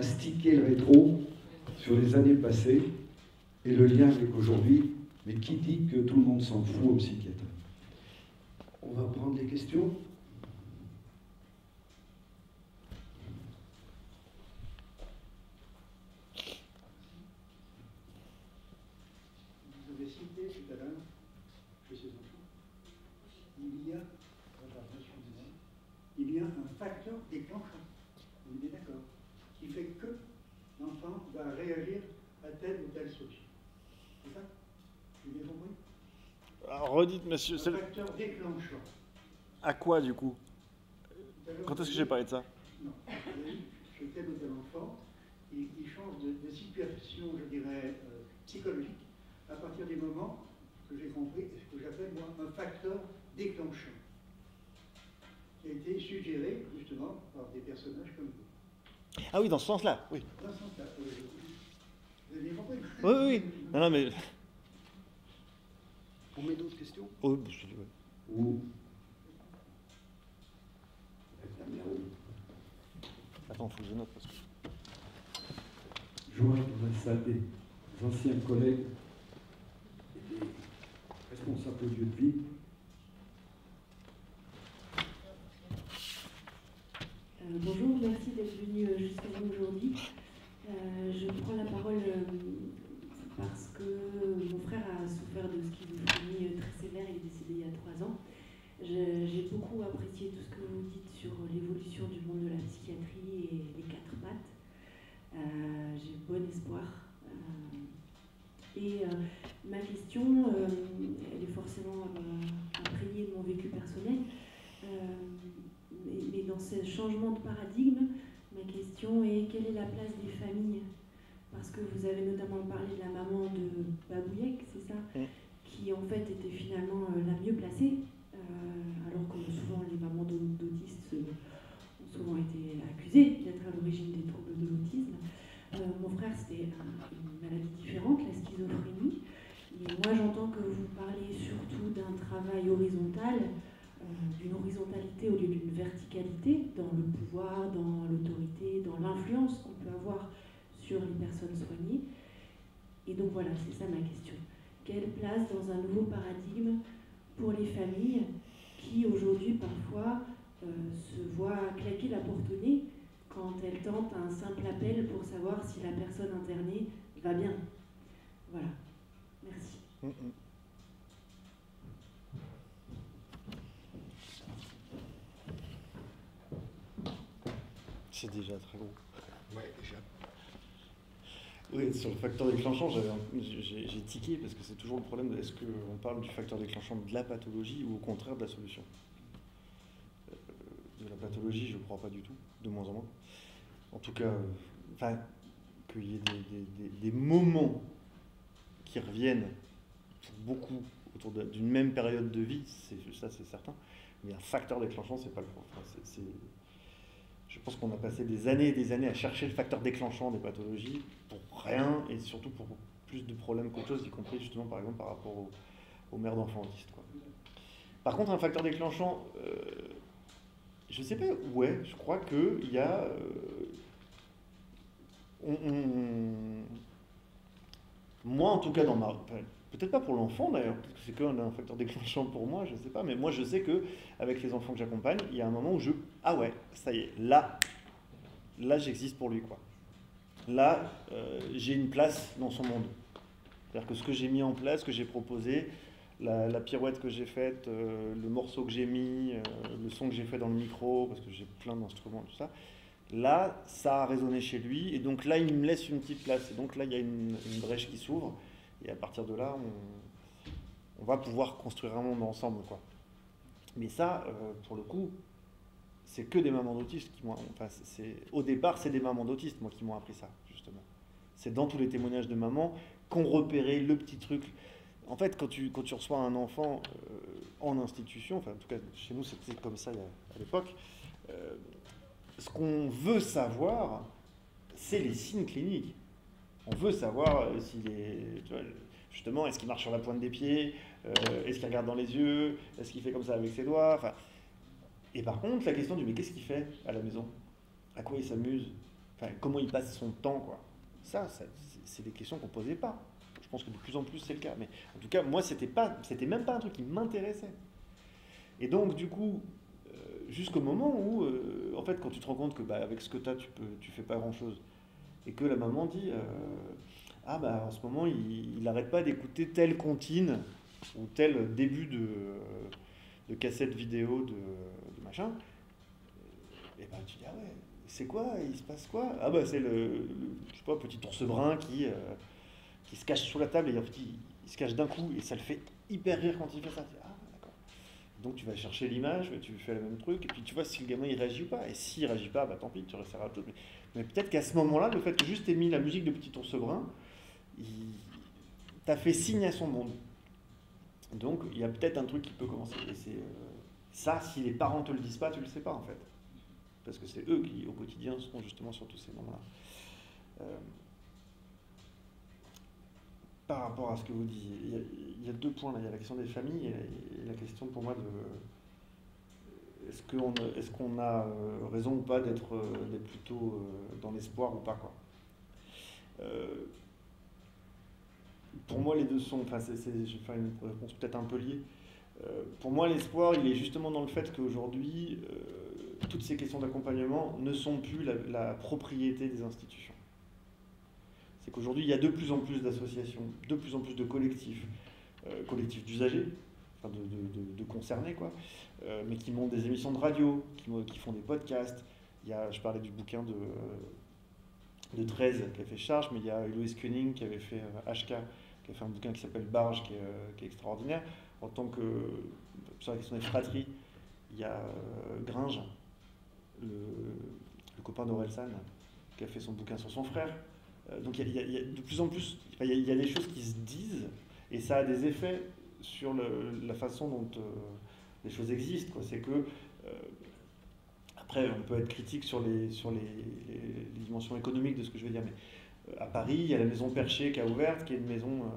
stické le rétro sur les années passées et le lien avec aujourd'hui. Mais qui dit que tout le monde s'en fout au psychiatre? On va prendre les questions. Vous avez cité tout à l'heure, chez ces enfants, il y a un facteur déclenchant, on est d'accord, qui fait que l'enfant va réagir à telle ou telle solution. C'est ça? J'ai bien compris? Alors, redites, monsieur. Un facteur déclenchant. À quoi, du coup? Quand est-ce que j'ai parlé de ça? Non, je t'aime de l'enfant, il change de situation, je dirais, psychologique, à partir du moment que j'ai compris ce que j'appelle, moi, un facteur déclenchant, qui a été suggéré, justement, par des personnages comme vous. Ah oui, dans ce sens-là, oui. Dans ce sens-là, vous avez bien compris? Oui, oui, oui. Non, non, mais... On met d'autres questions? Oh, je dis, ouais. Ou Attends, faut que je note parce que... Georges Bressaté, des anciens collègues et des responsables de lieu de vie. Bonjour, merci d'être venu jusqu'à nous aujourd'hui. Je prends la parole parce que mon frère a souffert de schizophrénie très sévère, il est décédé il y a 3 ans. J'ai beaucoup apprécié tout ce que vous dites sur l'évolution du monde de la psychiatrie et les 4 pattes. J'ai bon espoir. Ma question, elle est forcément imprégnée de mon vécu personnel. Mais dans ce changement de paradigme, ma question est quelle est la place des familles? Parce que vous avez notamment parlé de la maman de Babouyek, c'est ça? Qui en fait était finalement la mieux placée, alors que souvent les mamans d'autistes ont souvent été accusées d'être à l'origine des troubles de l'autisme. Mon frère, c'était une maladie différente, la schizophrénie. Et moi, j'entends que vous parlez surtout d'un travail horizontal, d'une horizontalité au lieu d'une verticalité dans le pouvoir, dans l'autorité, dans l'influence qu'on peut avoir sur les personnes soignées. Et donc voilà, c'est ça ma question. Quelle place dans un nouveau paradigme pour les familles qui aujourd'hui parfois se voient claquer la porte au nez quand elles tentent un simple appel pour savoir si la personne internée va bien? Voilà, merci. C'est déjà très gros. Ouais, déjà. Oui, sur le facteur déclenchant, j'ai tiqué parce que c'est toujours le problème de est-ce qu'on parle du facteur déclenchant de la pathologie ou au contraire de la solution? De la pathologie, je ne crois pas du tout, de moins en moins. En tout cas, qu'il y ait des moments qui reviennent pour beaucoup autour d'une même période de vie, ça c'est certain. Mais un facteur déclenchant, c'est pas le cas. Je pense qu'on a passé des années et des années à chercher le facteur déclenchant des pathologies pour rien et surtout pour plus de problèmes qu'autre chose, y compris justement par exemple par rapport aux mères d'enfants autistes, quoi. Par contre, un facteur déclenchant, je sais pas, ouais, je crois qu'il y a... moi en tout cas dans ma... Peut-être pas pour l'enfant d'ailleurs, parce que c'est qu'un facteur déclenchant pour moi, je sais pas, mais moi je sais que avec les enfants que j'accompagne, il y a un moment où ah ouais, ça y est, là j'existe pour lui, quoi. Là, j'ai une place dans son monde. C'est-à-dire que ce que j'ai mis en place, ce que j'ai proposé, la pirouette que j'ai faite, le morceau que j'ai mis, le son que j'ai fait dans le micro, parce que j'ai plein d'instruments, tout ça, là, ça a résonné chez lui, et donc là, il me laisse une petite place, et donc là, il y a une brèche qui s'ouvre. Et à partir de là, on va pouvoir construire un monde ensemble, quoi. Mais ça, pour le coup, c'est que des mamans d'autistes qui m'ont... Enfin, au départ, c'est des mamans d'autistes, moi, qui m'ont appris ça, justement. C'est dans tous les témoignages de mamans qu'on repérait le petit truc. En fait, quand tu reçois un enfant en institution, enfin, en tout cas, chez nous, c'était comme ça à l'époque, ce qu'on veut savoir, c'est les signes cliniques. On veut savoir s'il est, tu vois, justement, est-ce qu'il marche sur la pointe des pieds, est-ce qu'il regarde dans les yeux, est-ce qu'il fait comme ça avec ses doigts, enfin. Et par contre, la question du mais qu'est-ce qu'il fait à la maison, à quoi il s'amuse, enfin, comment il passe son temps, quoi. Ça c'est des questions qu'on posait pas. Je pense que de plus en plus c'est le cas, mais en tout cas moi c'était même pas un truc qui m'intéressait. Et donc du coup, jusqu'au moment où, en fait, quand tu te rends compte que avec ce que tu fais pas grand chose. Et que la maman dit en ce moment il n'arrête pas d'écouter telle comptine ou tel début de cassette vidéo de machin, et ben tu dis ah ouais, c'est quoi, il se passe quoi? Ah bah c'est le je sais pas, petit ours brun qui se cache sous la table et en fait il se cache d'un coup et ça le fait hyper rire quand il fait ça. Ah d'accord. Donc tu vas chercher l'image, tu fais le même truc, et puis tu vois si le gamin il réagit ou pas. Et s'il réagit pas, bah tant pis, tu resteras à autre chose. Mais peut-être qu'à ce moment-là, le fait que juste aies mis la musique de Petit Ours Brun, t'as fait signe à son monde. Donc il y a peut-être un truc qui peut commencer. Et c'est ça, si les parents te le disent pas, tu le sais pas en fait. Parce que c'est eux qui, au quotidien, seront justement sur tous ces moments-là. Par rapport à ce que vous disiez, il y a deux points là. Il y a la question des familles et la question pour moi de est-ce qu'on a raison ou pas d'être plutôt dans l'espoir ou pas, quoi. Pour moi, les deux sont. Enfin, je vais faire une réponse peut-être un peu liée. Pour moi, l'espoir, il est justement dans le fait qu'aujourd'hui, toutes ces questions d'accompagnement ne sont plus la propriété des institutions. C'est qu'aujourd'hui, il y a de plus en plus d'associations, de plus en plus de collectifs, collectifs d'usagers, enfin de concernés, quoi, mais qui montent des émissions de radio, qui font des podcasts. Je parlais du bouquin de 13 qui a fait Charge, mais il y a Louise Koenig qui avait fait HK, qui a fait un bouquin qui s'appelle Barge, qui est extraordinaire. En tant que, sur la question des fratries, il y a Gringe, le copain d'Orelsan, qui a fait son bouquin sur son frère. Donc il y a de plus en plus, il y a des choses qui se disent, et ça a des effets sur la façon dont les choses existent, quoi. C'est que, après on peut être critique sur les dimensions économiques de ce que je veux dire, mais à Paris, il y a la maison Percher qui a ouvert, qui est une maison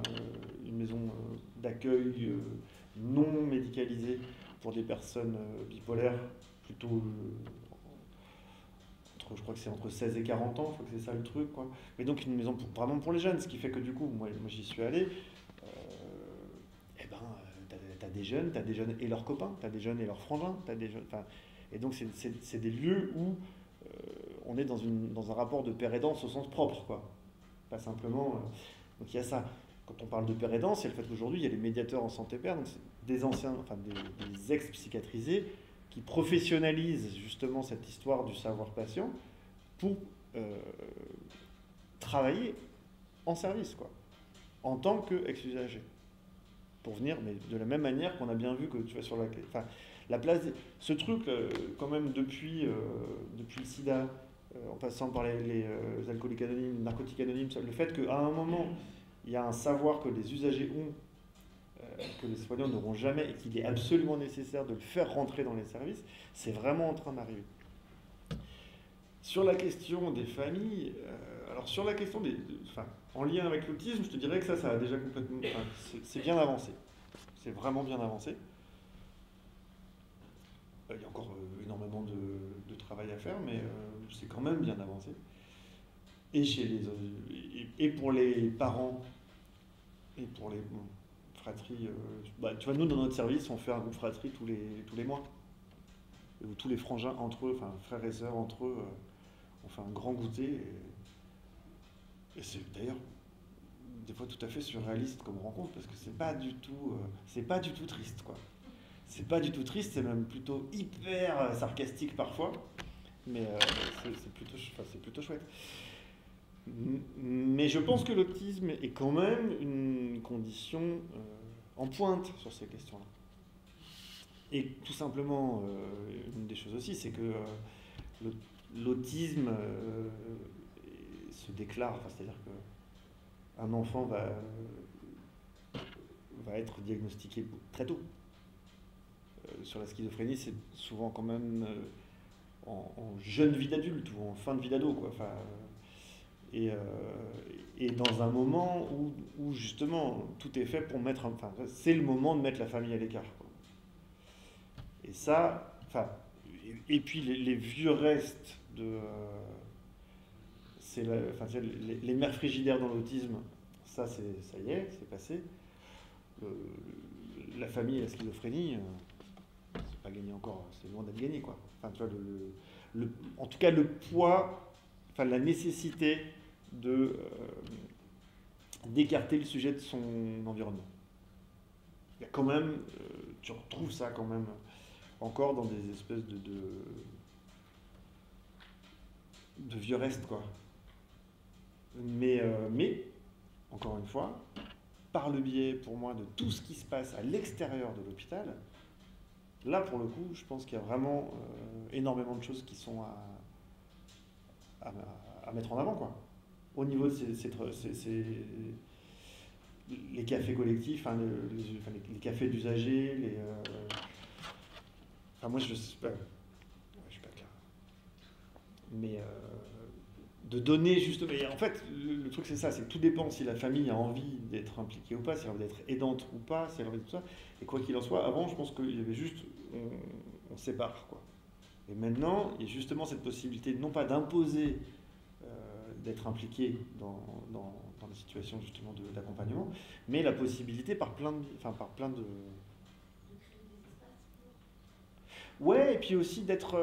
d'accueil non médicalisée pour des personnes bipolaires, plutôt je crois que c'est entre 16 et 40 ans, je crois que c'est ça le truc, quoi. Mais donc une maison vraiment pour les jeunes, ce qui fait que du coup, moi j'y suis allé, t'as des jeunes et leurs copains, t'as des jeunes et leurs frangins, t'as des jeunes, et donc c'est des lieux où on est dans un rapport de père aidance au sens propre, quoi. Pas simplement. Donc il y a ça. Quand on parle de père aidant, c'est le fait qu'aujourd'hui il y a les médiateurs en santé père, donc c'est des anciens, enfin des ex-psychiatrisés qui professionnalisent justement cette histoire du savoir patient pour travailler en service, quoi, en tant qu'ex-usager. Pour venir, mais de la même manière qu'on a bien vu que tu vois sur la place, ce truc quand même depuis le sida, en passant par les alcooliques anonymes, narcotiques anonymes, le fait qu'à un moment il y a un savoir que les usagers ont, que les soignants n'auront jamais, et qu'il est absolument nécessaire de le faire rentrer dans les services, c'est vraiment en train d'arriver. Sur la question des familles, alors sur la question en lien avec l'autisme, je te dirais que ça a déjà complètement, c'est bien avancé. C'est vraiment bien avancé. Il y a encore énormément de travail à faire, mais c'est quand même bien avancé. Et pour les parents, et pour les fratries, tu vois, nous dans notre service, on fait un groupe fratrie tous les mois. Où tous les frangins entre eux, enfin frères et sœurs entre eux, on fait un grand goûter. Et c'est d'ailleurs des fois tout à fait surréaliste comme rencontre, parce que c'est pas du tout triste, quoi. C'est pas du tout triste, c'est même plutôt hyper sarcastique parfois, mais c'est plutôt chouette. Mais je pense que l'autisme est quand même une condition en pointe sur ces questions-là. Et tout simplement, une des choses aussi, c'est que l'autisme se déclare, c'est-à-dire qu'un enfant va être diagnostiqué très tôt. Sur la schizophrénie, c'est souvent quand même en jeune vie d'adulte ou en fin de vie d'ado, quoi. Et dans un moment où justement tout est fait pour c'est le moment de mettre la famille à l'écart, quoi. Et ça, et puis les vieux restes les mères frigidaires dans l'autisme, ça y est, c'est passé. La famille et la schizophrénie, c'est pas gagné encore, c'est loin d'être gagné, quoi. Tu vois, en tout cas le poids, la nécessité d'écarter le sujet de son environnement. Il y a quand même, tu retrouves ça quand même encore dans des espèces de vieux restes, quoi. Mais encore une fois, par le biais, pour moi, de tout ce qui se passe à l'extérieur de l'hôpital, Là, pour le coup, je pense qu'il y a vraiment énormément de choses qui sont à mettre en avant, quoi. Au niveau de les cafés collectifs, hein, les cafés d'usagers, enfin, moi, je sais pas, ouais, je suis pas clair. Mais de donner justement. Et en fait, le truc c'est ça, c'est que tout dépend si la famille a envie d'être impliquée ou pas, si elle a envie d'être aidante ou pas, si elle a envie de tout ça. Et quoi qu'il en soit, avant, je pense qu'il y avait juste, on sépare, quoi. Et maintenant, il y a justement cette possibilité, non pas d'imposer d'être impliqué dans des situations justement d'accompagnement, mais la possibilité par plein de. Ouais, et puis aussi d'être.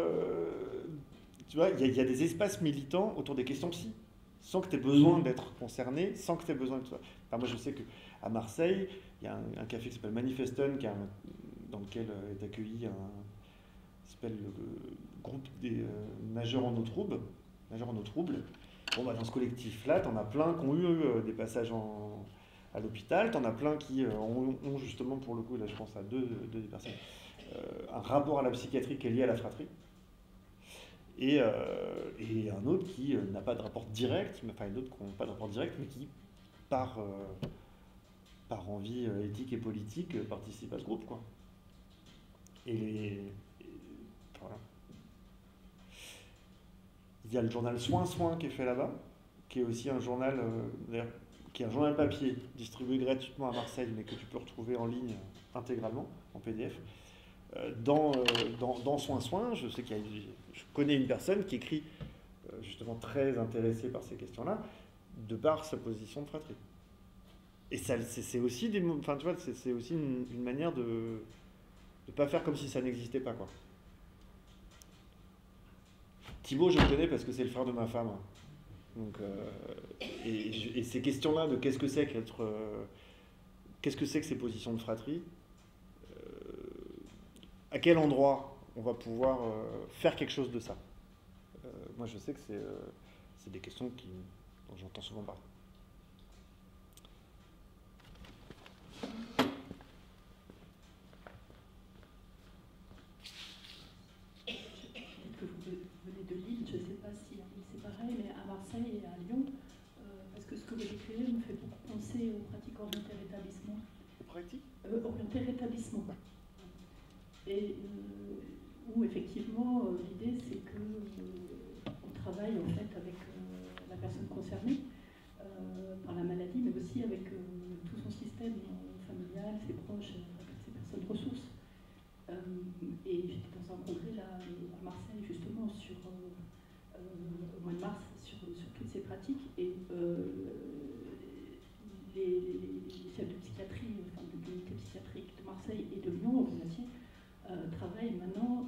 Tu vois, il y a des espaces militants autour des questions psy, sans que tu aies besoin d'être concerné, sans que tu aies besoin de tout ça. Enfin, moi, je sais qu'à Marseille, il y a un café qui s'appelle Manifeston, dans lequel est accueilli qui s'appelle le groupe des nageurs en eau trouble. Bon, bah, dans ce collectif-là, tu en as plein qui ont eu des passages à l'hôpital, tu en as plein qui ont justement, pour le coup, là je pense à deux personnes, un rapport à la psychiatrie qui est lié à la fratrie. Et un autre qui n'a pas de rapport direct, enfin d'autres qui n'ont pas de rapport direct, mais qui, par envie éthique et politique, participent à ce groupe, quoi. Voilà. Il y a le journal Soin qui est fait là-bas, qui est aussi un journal, qui est un journal papier distribué gratuitement à Marseille, mais que tu peux retrouver en ligne intégralement, en PDF. Dans Soin, je sais je connais une personne qui écrit justement très intéressée par ces questions-là, de par sa position de fratrie. Et ça, c'est aussi enfin, tu vois, c'est aussi une manière de ne pas faire comme si ça n'existait pas, quoi. Thibaut, je le connais parce que c'est le frère de ma femme. Donc, et ces questions-là de qu'est-ce que c'est que ces positions de fratrie, à quel endroit on va pouvoir faire quelque chose de ça. Moi, je sais que c'est des questions dont j'entends souvent parler. Je ne sais pas si à Lille c'est pareil, mais à Marseille et à Lyon, parce que ce que vous décrivez me fait beaucoup penser aux pratiques orientées rétablissement. Aux pratiques orientées rétablissement. Et où effectivement l'idée c'est que on travaille en fait avec la personne concernée par la maladie, mais aussi avec tout son système familial, ses proches, ses personnes ressources. Et j'étais dans un congrès là à Marseille justement au mois de mars sur toutes ces pratiques, et les chefs de psychiatrie, enfin de l'unité psychiatrique de Marseille et de Lyon, au Monastier, travaillent maintenant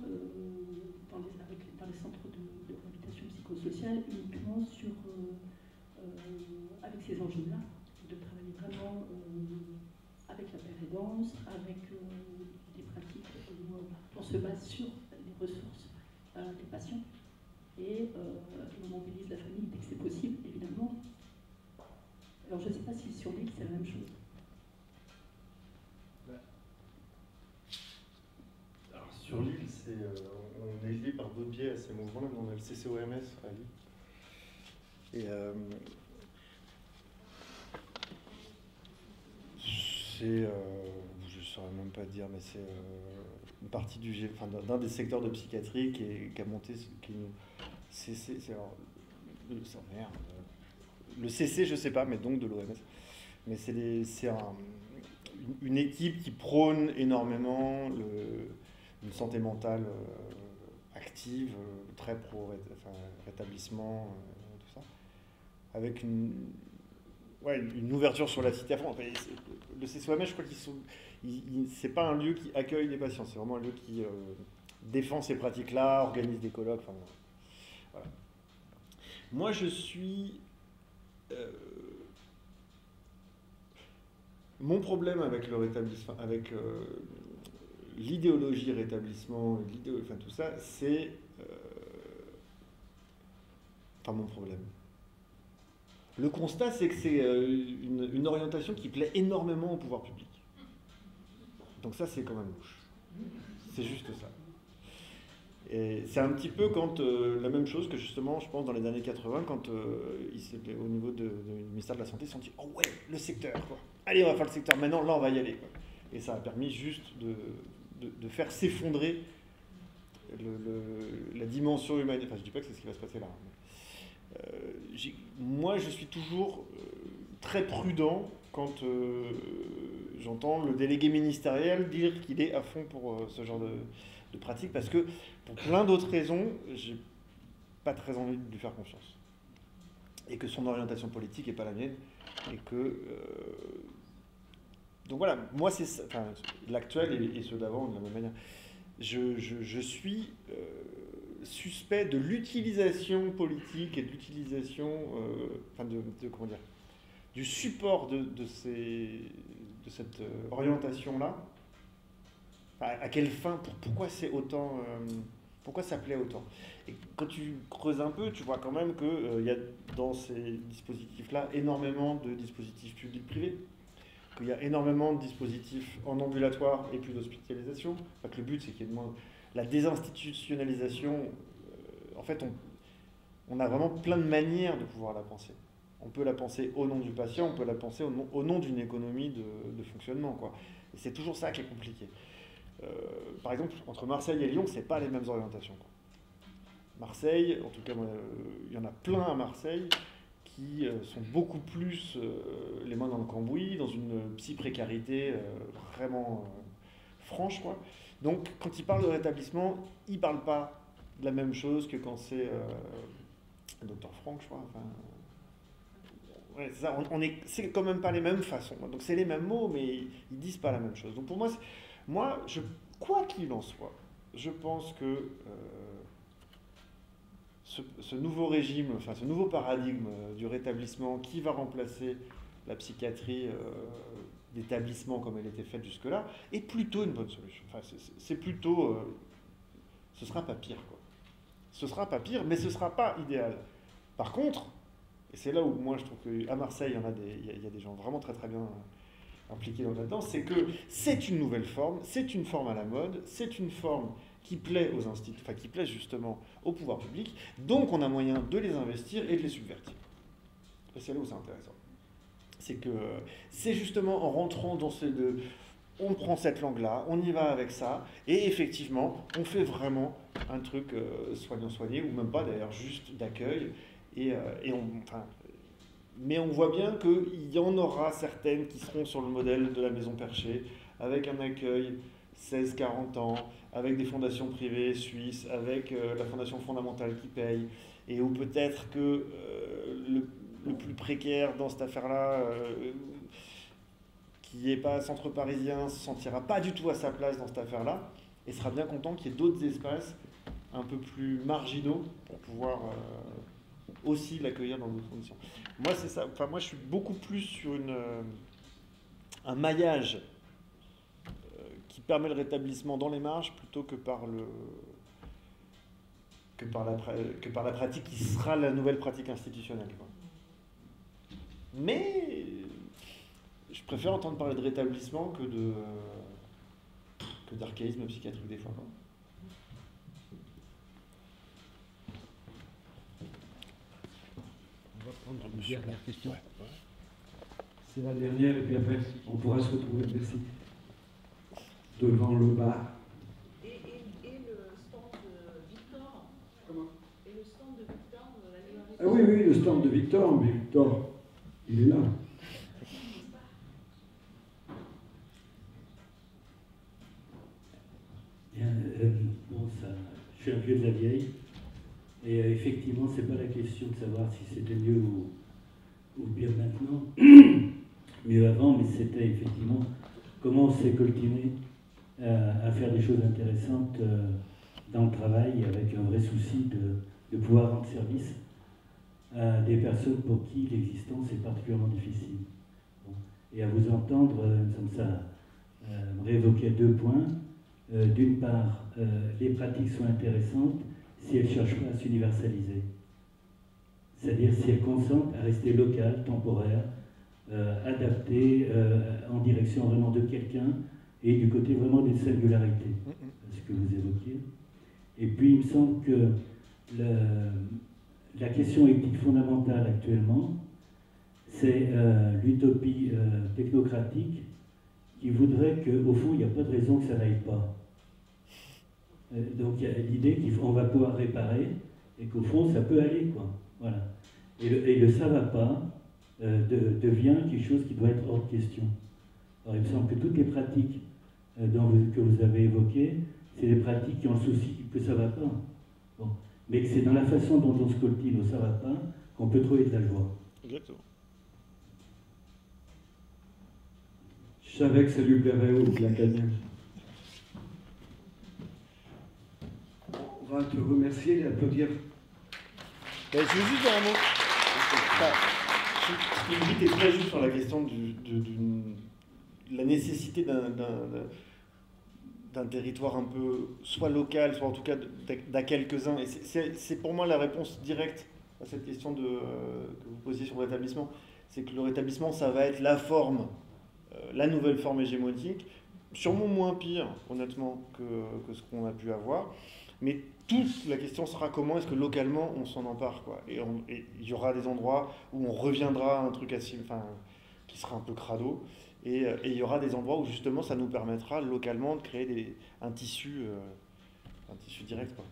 dans les centres de réhabilitation psychosociale uniquement avec ces enjeux-là, de travailler vraiment avec la pérédance, avec des pratiques où on se base sur les ressources des patients et on mobilise la famille dès que c'est possible, évidemment. Alors je ne sais pas si sur l'île c'est la même chose. Alors sur l'île, on est lié par d'autres biais à ces mouvements-là, mais on a le CCOMS à Lille. Et je ne saurais même pas dire, mais c'est une partie d'un des secteurs de psychiatrie qui a monté, le CC, je ne sais pas, mais donc de l'OMS. Mais c'est une équipe qui prône énormément une santé mentale active, très pro-rétablissement, tout ça, avec une ouverture sur la cité à fond. Enfin, le CCOMS, je crois c'est pas un lieu qui accueille des patients, c'est vraiment un lieu qui défend ces pratiques-là, organise des colloques. Enfin, voilà. Moi, je suis... mon problème avec le rétablissement, avec l'idéologie rétablissement, tout ça, c'est... mon problème. Le constat, c'est que c'est une orientation qui plaît énormément au pouvoir public. Donc ça, c'est quand même louche. C'est juste ça. Et c'est un petit peu quand la même chose que justement, je pense, dans les années 80, quand au niveau du ministère de la Santé, ils se sont dit « Oh ouais, le secteur, quoi. Allez, on va faire le secteur, maintenant, là, on va y aller. » Et ça a permis juste de faire s'effondrer la dimension humaine. Enfin, je ne dis pas que c'est ce qui va se passer là. Moi, je suis toujours très prudent quand j'entends le délégué ministériel dire qu'il est à fond pour ce genre de pratique, parce que pour plein d'autres raisons, j'ai pas très envie de lui faire confiance. Et que son orientation politique n'est pas la mienne. Et que... donc voilà, moi, c'est ça, enfin, l'actuel et ceux d'avant, de la même manière. Je suis suspect de l'utilisation politique et de l'utilisation, comment dire, du support de cette orientation-là. À quelle fin, pourquoi c'est autant, pourquoi ça plaît autant. Et quand tu creuses un peu, tu vois quand même qu'il y a dans ces dispositifs-là énormément de dispositifs publics-privés, qu'il y a énormément de dispositifs en ambulatoire et plus d'hospitalisation. Enfin, que le but, c'est qu'il y ait moins... La désinstitutionnalisation, en fait, on a vraiment plein de manières de pouvoir la penser. On peut la penser au nom du patient, on peut la penser au nom d'une économie de fonctionnement, quoi. Et c'est toujours ça qui est compliqué. Par exemple, entre Marseille et Lyon, c'est pas les mêmes orientations, quoi. Marseille, en tout cas, il y en a plein à Marseille qui sont beaucoup plus les mains dans le cambouis, dans une psy-précarité vraiment franche, quoi. Donc, quand ils parlent de rétablissement, ils ne parlent pas de la même chose que quand c'est Dr Franck, je crois. Enfin, ouais, c'est ça, c'est quand même pas les mêmes façons. Donc, c'est les mêmes mots, mais ils ne disent pas la même chose. Donc, pour moi, quoi qu'il en soit, je pense que ce nouveau régime, enfin ce nouveau paradigme du rétablissement qui va remplacer la psychiatrie d'établissement comme elle était faite jusque-là, est plutôt une bonne solution. Enfin, c'est plutôt... ce sera pas pire, quoi. Ce sera pas pire, mais ce sera pas idéal. Par contre, et c'est là où moi je trouve qu'à Marseille, il y a des gens vraiment très très bien impliqués là-dedans, c'est que c'est une nouvelle forme, c'est une forme à la mode, c'est une forme qui plaît aux instituts, enfin qui plaît justement au pouvoir public, donc on a moyen de les investir et de les subvertir. Et c'est là où c'est intéressant. C'est que c'est justement en rentrant dans ces deux, on prend cette langue-là, on y va avec ça, et effectivement, on fait vraiment un truc soignant-soigné, ou même pas d'ailleurs, juste d'accueil, mais on voit bien qu'il y en aura certaines qui seront sur le modèle de la maison perchée, avec un accueil 16-40 ans, avec des fondations privées suisses, avec la fondation fondamentale qui paye, et où peut-être que le plus précaire dans cette affaire-là, qui n'est pas centre parisien, ne se sentira pas du tout à sa place dans cette affaire-là, et sera bien content qu'il y ait d'autres espaces un peu plus marginaux pour pouvoir aussi l'accueillir dans d'autres conditions. Moi, c'est ça. Enfin, moi, je suis beaucoup plus sur un maillage qui permet le rétablissement dans les marges plutôt que par la pratique qui sera la nouvelle pratique institutionnelle, quoi. Mais je préfère entendre parler de rétablissement que d'archaïsme psychiatrique des fois, quoi. On va prendre une dernière question. Ouais. C'est la dernière, et puis après, on pourra se retrouver. Merci. Devant le bar. Et le stand de Victor. Comment? Et le stand de Victor, Ah oui, le stand de Victor, mais Victor, il est là. Bien, je suis un vieux de la vieille, et effectivement, c'est pas la question de savoir si c'était mieux ou bien maintenant, mieux avant, mais c'était effectivement comment on s'est cultivé à faire des choses intéressantes dans le travail, avec un vrai souci de pouvoir rendre service à des personnes pour qui l'existence est particulièrement difficile. Bon. Et à vous entendre, ça me réévoquait 2 points. D'une part, les pratiques sont intéressantes si elles ne cherchent pas à s'universaliser. C'est-à-dire si elles consentent à rester locales, temporaires, adaptées en direction vraiment de quelqu'un et du côté vraiment d'une singularité, ce que vous évoquiez. Et puis il me semble que la question éthique fondamentale actuellement, c'est l'utopie technocratique qui voudrait qu'au fond, il n'y a pas de raison que ça n'aille pas. Donc il y a l'idée qu'on va pouvoir réparer et qu'au fond, ça peut aller, quoi. Voilà. Et le ça va pas devient quelque chose qui doit être hors de question. Alors il me semble que toutes les pratiques que vous avez évoquées, c'est des pratiques qui ont le souci que ça va pas. Bon. Mais que c'est dans la façon dont on se coltine au ça va pas qu'on peut trouver de la joie. Exactement. Je savais que ça lui plairait au Lacanière. On va te remercier et applaudir. Je veux juste dire un mot. Ingrid est très juste sur la question de la nécessité d'un territoire un peu, soit local, soit en tout cas d'à quelques-uns. Et c'est pour moi la réponse directe à cette question que vous posiez sur le rétablissement. C'est que le rétablissement, ça va être la forme, la nouvelle forme hégémonique, sûrement moins pire, honnêtement, que ce qu'on a pu avoir. Mais toute la question sera comment est-ce que localement on s'en empare, quoi. Et il y aura des endroits où on reviendra à un truc qui sera un peu crado. Et il y aura des endroits où justement ça nous permettra localement de créer un tissu direct, quoi.